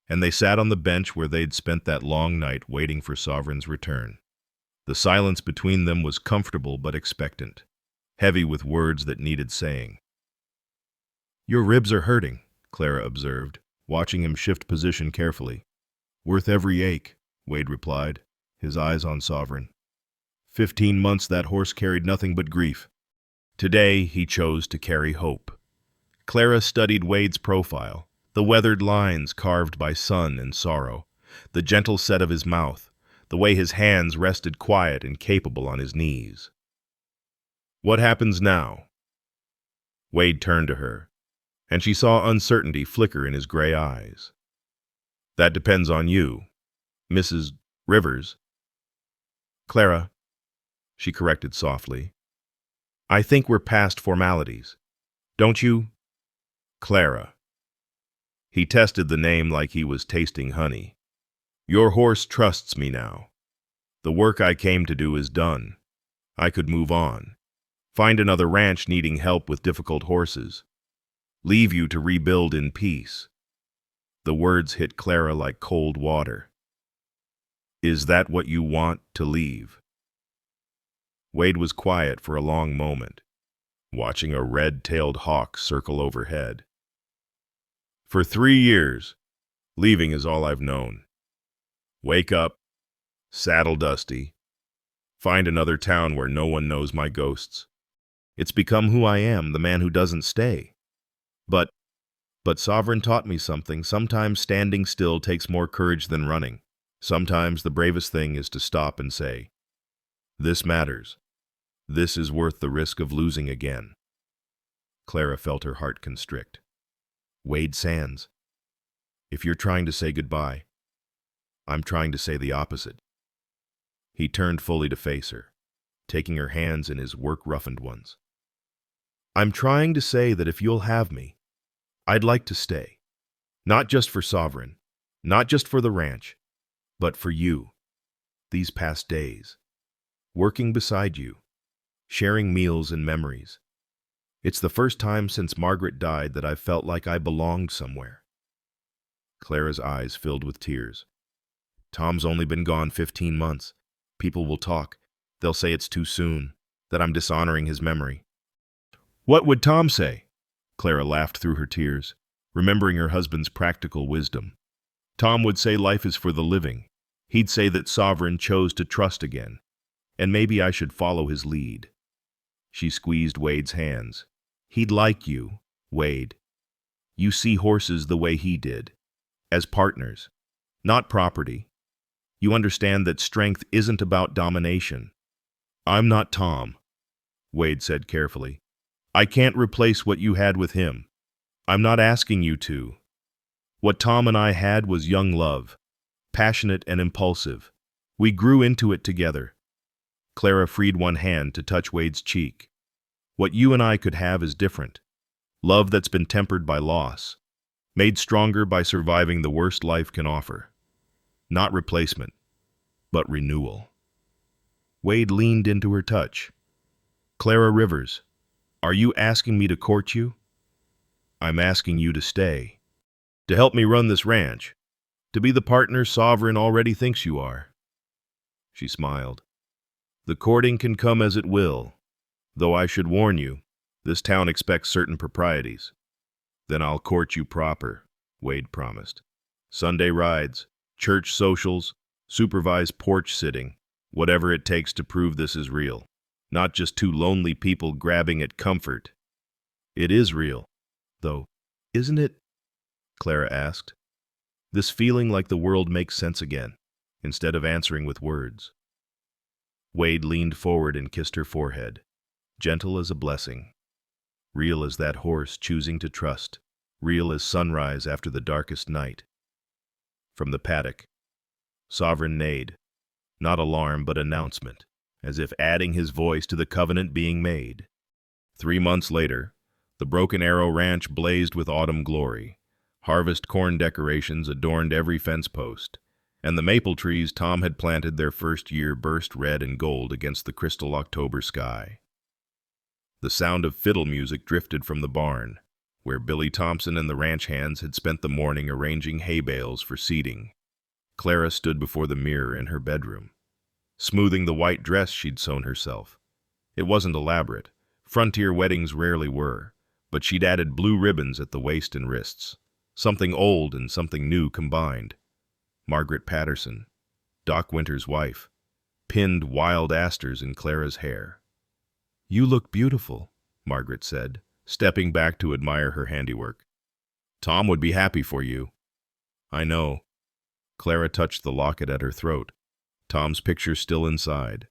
and they sat on the bench where they'd spent that long night waiting for Sovereign's return. The silence between them was comfortable but expectant, heavy with words that needed saying. "Your ribs are hurting," Clara observed, watching him shift position carefully. "Worth every ache," Wade replied, his eyes on Sovereign. 15 months that horse carried nothing but grief. Today he chose to carry hope. Clara studied Wade's profile, the weathered lines carved by sun and sorrow, the gentle set of his mouth, the way his hands rested quiet and capable on his knees. "What happens now?" Wade turned to her, and she saw uncertainty flicker in his gray eyes. "That depends on you, Mrs. Rivers." "Clara," she corrected softly, "I think we're past formalities. Don't you?" "Clara." He tested the name like he was tasting honey. "Your horse trusts me now. The work I came to do is done. I could move on. Find another ranch needing help with difficult horses. Leave you to rebuild in peace." The words hit Clara like cold water. "Is that what you want, to leave?" Wade was quiet for a long moment, watching a red-tailed hawk circle overhead. "For 3 years, leaving is all I've known. Wake up, saddle dusty, find another town where no one knows my ghosts. It's become who I am, the man who doesn't stay. But Sovereign taught me something. Sometimes standing still takes more courage than running. Sometimes the bravest thing is to stop and say, 'This matters. This is worth the risk of losing again.'" Clara felt her heart constrict. "Wade Sands, if you're trying to say goodbye, I'm trying to say the opposite." He turned fully to face her, taking her hands in his work-roughened ones. "I'm trying to say that if you'll have me, I'd like to stay. Not just for Sovereign, not just for the ranch, but for you. These past days, working beside you, sharing meals and memories. It's the first time since Margaret died that I've felt like I belonged somewhere." Clara's eyes filled with tears. "Tom's only been gone 15 months. People will talk. They'll say it's too soon, that I'm dishonoring his memory." "What would Tom say?" Clara laughed through her tears, remembering her husband's practical wisdom. "Tom would say life is for the living. He'd say that Sovereign chose to trust again, and maybe I should follow his lead." She squeezed Wade's hands. "He'd like you, Wade. You see horses the way he did, as partners, not property. You understand that strength isn't about domination." "I'm not Tom," Wade said carefully. "I can't replace what you had with him. I'm not asking you to. What Tom and I had was young love, passionate and impulsive. We grew into it together." Clara freed one hand to touch Wade's cheek. "What you and I could have is different. Love that's been tempered by loss, made stronger by surviving the worst life can offer. Not replacement, but renewal." Wade leaned into her touch. "Clara Rivers, are you asking me to court you?" "I'm asking you to stay. To help me run this ranch. To be the partner Sovereign already thinks you are." She smiled. "The courting can come as it will, though I should warn you, this town expects certain proprieties." "Then I'll court you proper," Wade promised. "Sunday rides, church socials, supervised porch sitting, whatever it takes to prove this is real. Not just 2 lonely people grabbing at comfort. It is real. though. Isn't it? Clara asked. This feeling like the world makes sense again, instead of answering with words. Wade leaned forward and kissed her forehead, gentle as a blessing. Real as that horse choosing to trust, real as sunrise after the darkest night. From the paddock, Sovereign neighed, not alarm but announcement, as if adding his voice to the covenant being made. 3 months later, the Broken Arrow Ranch blazed with autumn glory. Harvest corn decorations adorned every fence post, and the maple trees Tom had planted their first year burst red and gold against the crystal October sky. The sound of fiddle music drifted from the barn, where Billy Thompson and the ranch hands had spent the morning arranging hay bales for seeding. Clara stood before the mirror in her bedroom, smoothing the white dress she'd sewn herself. It wasn't elaborate. Frontier weddings rarely were, but she'd added blue ribbons at the waist and wrists, something old and something new combined. Margaret Patterson, Doc Winter's wife, pinned wild asters in Clara's hair. "You look beautiful," Margaret said, stepping back to admire her handiwork. "Tom would be happy for you." "I know." Clara touched the locket at her throat, Tom's picture still inside.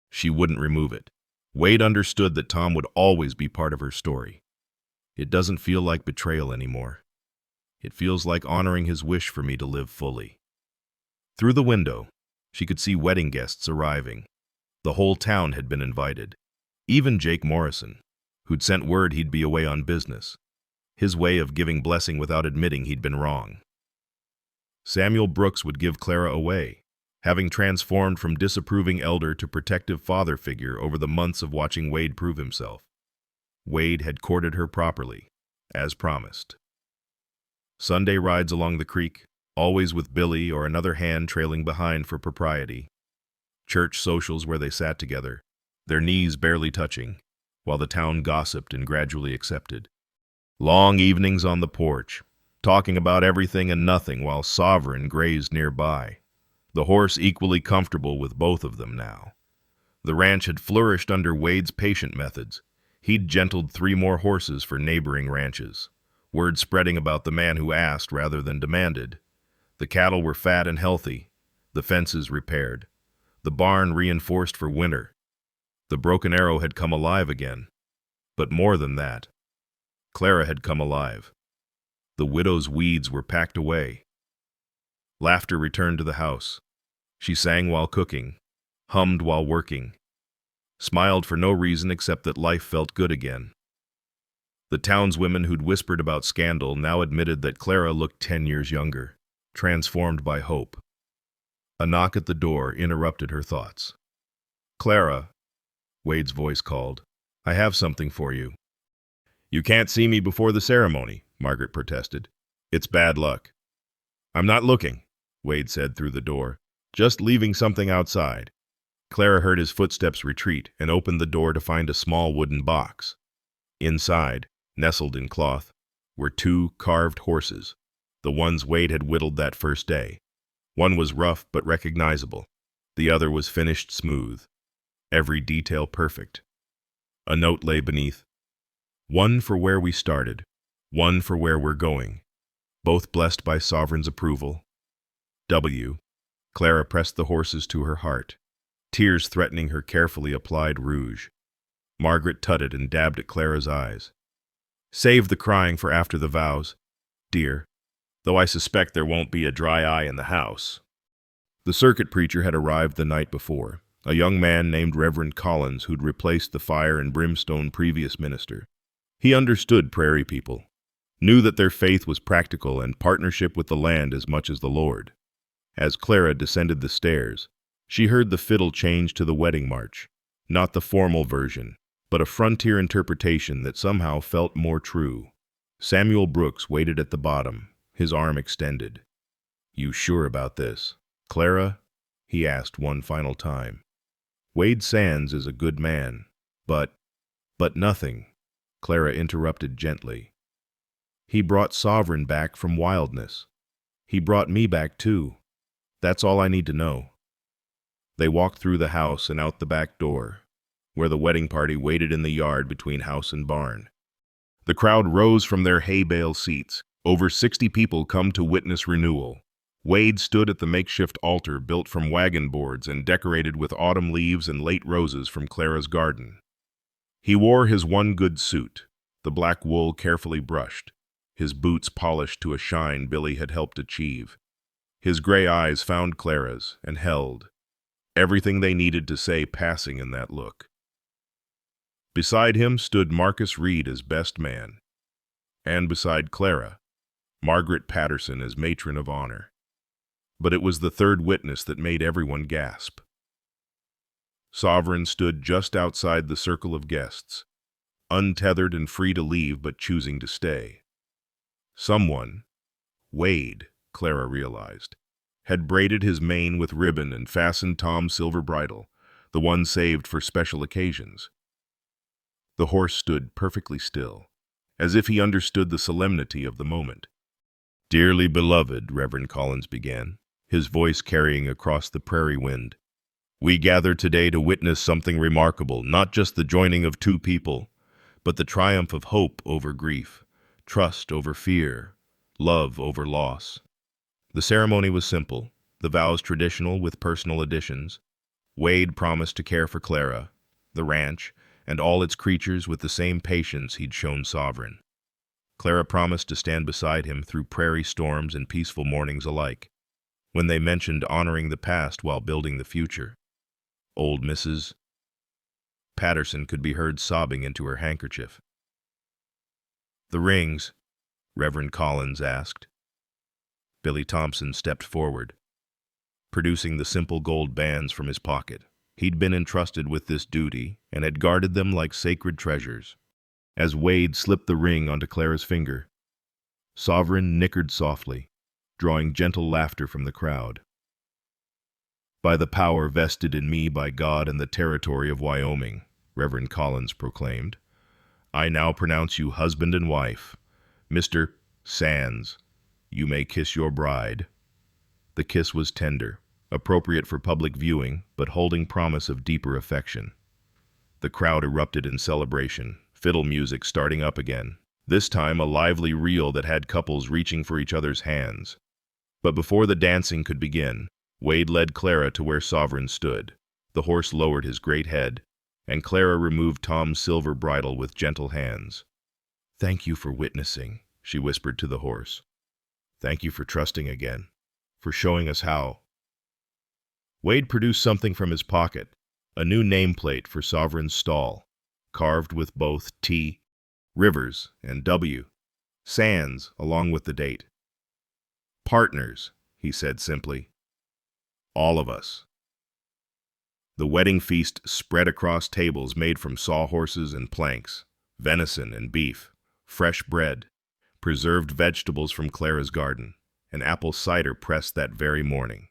She wouldn't remove it. Wade understood that Tom would always be part of her story. It doesn't feel like betrayal anymore. It feels like honoring his wish for me to live fully. Through the window, she could see wedding guests arriving. The whole town had been invited. Even Jake Morrison, who'd sent word he'd be away on business. His way of giving blessing without admitting he'd been wrong. Samuel Brooks would give Clara away, having transformed from disapproving elder to protective father figure over the months of watching Wade prove himself. Wade had courted her properly, as promised. Sunday rides along the creek, always with Billy or another hand trailing behind for propriety. Church socials where they sat together, their knees barely touching, while the town gossiped and gradually accepted. Long evenings on the porch, talking about everything and nothing while Sovereign grazed nearby. The horse equally comfortable with both of them now. The ranch had flourished under Wade's patient methods. He'd gentled 3 more horses for neighboring ranches. Word spreading about the man who asked rather than demanded. The cattle were fat and healthy, the fences repaired, the barn reinforced for winter. The Broken Arrow had come alive again. But more than that, Clara had come alive. The widow's weeds were packed away. Laughter returned to the house. She sang while cooking, hummed while working, smiled for no reason except that life felt good again. The townswomen who'd whispered about scandal now admitted that Clara looked 10 years younger, transformed by hope. A knock at the door interrupted her thoughts. "Clara," Wade's voice called, "I have something for you." "You can't see me before the ceremony," Margaret protested. "It's bad luck." "I'm not looking," Wade said through the door, "just leaving something outside." Clara heard his footsteps retreat and opened the door to find a small wooden box. Inside, nestled in cloth, were 2 carved horses, the ones Wade had whittled that first day. One was rough but recognizable. The other was finished smooth, every detail perfect. A note lay beneath. "One for where we started, one for where we're going. Both blessed by Sovereign's approval. W." Clara pressed the horses to her heart, tears threatening her carefully applied rouge. Margaret tutted and dabbed at Clara's eyes. "Save the crying for after the vows, dear, though I suspect there won't be a dry eye in the house." The circuit preacher had arrived the night before, a young man named Reverend Collins who'd replaced the fire and brimstone previous minister. He understood prairie people, knew that their faith was practical and partnership with the land as much as the Lord. As Clara descended the stairs, she heard the fiddle change to the wedding march, not the formal version, but a frontier interpretation that somehow felt more true. Samuel Brooks waited at the bottom, his arm extended. "You sure about this, Clara?" he asked one final time. "Wade Sands is a good man, but nothing," Clara interrupted gently. "He brought Sovereign back from wildness. He brought me back too. That's all I need to know." They walked through the house and out the back door, where the wedding party waited in the yard between house and barn. The crowd rose from their hay bale seats. Over 60 people come to witness renewal. Wade stood at the makeshift altar built from wagon boards and decorated with autumn leaves and late roses from Clara's garden. He wore his one good suit, the black wool carefully brushed, his boots polished to a shine Billy had helped achieve. His gray eyes found Clara's and held, everything they needed to say passing in that look. Beside him stood Marcus Reed as best man, and beside Clara, Margaret Patterson as matron of honor. But it was the third witness that made everyone gasp. Sovereign stood just outside the circle of guests, untethered and free to leave but choosing to stay. Someone, Wade, Clara realized, had braided his mane with ribbon and fastened Tom's silver bridle, the one saved for special occasions. The horse stood perfectly still, as if he understood the solemnity of the moment. "Dearly beloved," Reverend Collins began, his voice carrying across the prairie wind, "we gather today to witness something remarkable, not just the joining of two people, but the triumph of hope over grief, trust over fear, love over loss." The ceremony was simple, the vows traditional with personal additions. Wade promised to care for Clara, the ranch, and all its creatures with the same patience he'd shown Sovereign. Clara promised to stand beside him through prairie storms and peaceful mornings alike. When they mentioned honoring the past while building the future, old Mrs. Patterson could be heard sobbing into her handkerchief. "The rings?" Reverend Collins asked. Billy Thompson stepped forward, producing the simple gold bands from his pocket. He'd been entrusted with this duty and had guarded them like sacred treasures. As Wade slipped the ring onto Clara's finger, Sovereign nickered softly, drawing gentle laughter from the crowd. "By the power vested in me by God and the territory of Wyoming," Reverend Collins proclaimed, "I now pronounce you husband and wife. Mr. Sands, you may kiss your bride." The kiss was tender, appropriate for public viewing, but holding promise of deeper affection. The crowd erupted in celebration, fiddle music starting up again, this time a lively reel that had couples reaching for each other's hands. But before the dancing could begin, Wade led Clara to where Sovereign stood. The horse lowered his great head, and Clara removed Tom's silver bridle with gentle hands. "Thank you for witnessing," she whispered to the horse. "Thank you for trusting again, for showing us how." Wade produced something from his pocket, a new nameplate for Sovereign's stall, carved with both T. Rivers and W. Sands along with the date. "Partners," he said simply. "All of us." The wedding feast spread across tables made from sawhorses and planks, venison and beef, fresh bread, preserved vegetables from Clara's garden, and apple cider pressed that very morning.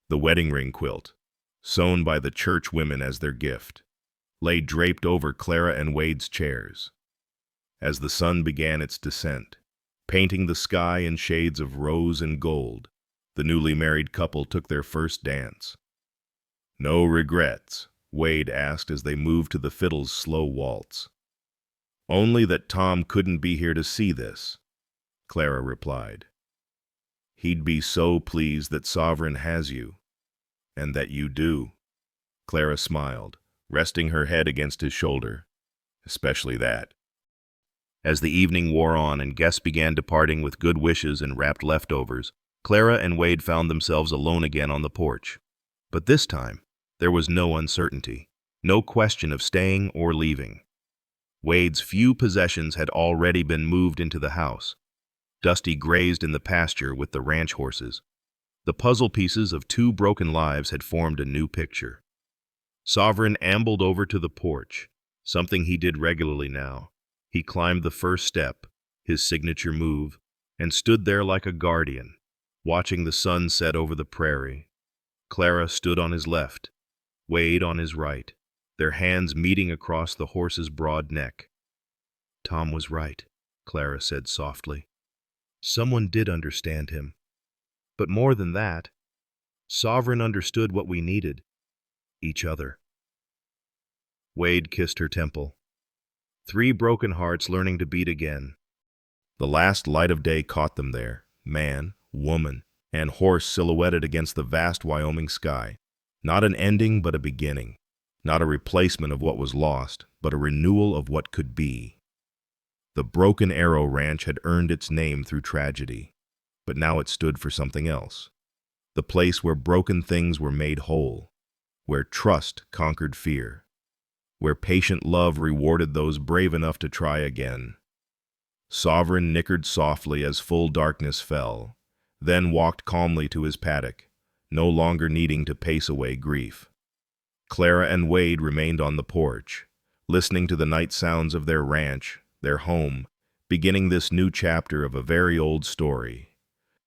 The wedding ring quilt, sewn by the church women as their gift, lay draped over Clara and Wade's chairs. As the sun began its descent, painting the sky in shades of rose and gold, the newly married couple took their first dance. "No regrets?" Wade asked as they moved to the fiddle's slow waltz. "Only that Tom couldn't be here to see this," Clara replied. "He'd be so pleased that Sovereign has you, and that you do." Clara smiled, resting her head against his shoulder. "Especially that." As the evening wore on and guests began departing with good wishes and wrapped leftovers, Clara and Wade found themselves alone again on the porch. But this time, there was no uncertainty, no question of staying or leaving. Wade's few possessions had already been moved into the house. Dusty grazed in the pasture with the ranch horses. The puzzle pieces of two broken lives had formed a new picture. Sovereign ambled over to the porch, something he did regularly now. He climbed the first step, his signature move, and stood there like a guardian, watching the sun set over the prairie. Clara stood on his left, Wade on his right, their hands meeting across the horse's broad neck. "Tom was right," Clara said softly. "Someone did understand him. But more than that, Sovereign understood what we needed, each other." Wade kissed her temple. 3 broken hearts learning to beat again. The last light of day caught them there, man, woman, and horse silhouetted against the vast Wyoming sky. Not an ending, but a beginning. Not a replacement of what was lost, but a renewal of what could be. The Broken Arrow Ranch had earned its name through tragedy, but now it stood for something else. The place where broken things were made whole, where trust conquered fear, where patient love rewarded those brave enough to try again. Sovereign nickered softly as full darkness fell, then walked calmly to his paddock, no longer needing to pace away grief. Clara and Wade remained on the porch, listening to the night sounds of their ranch, their home, beginning this new chapter of a very old story.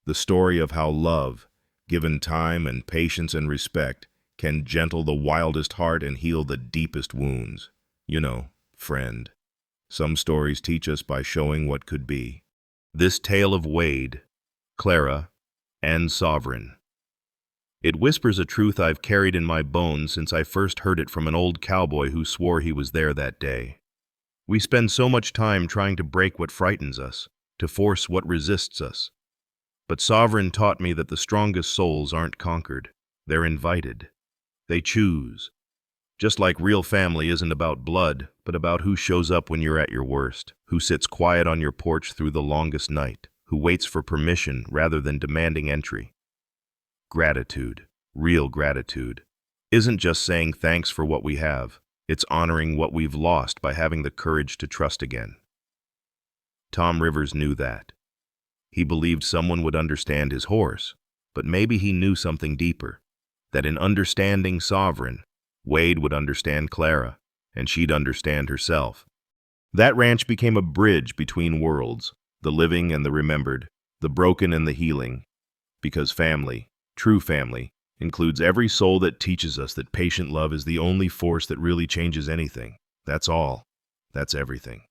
The story of how love, given time and patience and respect, can gentle the wildest heart and heal the deepest wounds. You know, friend. Some stories teach us by showing what could be. This tale of Wade, Clara, and Sovereign. It whispers a truth I've carried in my bones since I first heard it from an old cowboy who swore he was there that day. We spend so much time trying to break what frightens us, to force what resists us. But Sovereign taught me that the strongest souls aren't conquered, they're invited. They choose. Just like real family isn't about blood, but about who shows up when you're at your worst, who sits quiet on your porch through the longest night, who waits for permission rather than demanding entry. Gratitude, real gratitude, isn't just saying thanks for what we have. It's honoring what we've lost by having the courage to trust again. Tom Rivers knew that. He believed someone would understand his horse, but maybe he knew something deeper, that in understanding Sovereign, Wade would understand Clara, and she'd understand herself. That ranch became a bridge between worlds, the living and the remembered, the broken and the healing, because family, true family, includes every soul that teaches us that patient love is the only force that really changes anything. That's all. That's everything.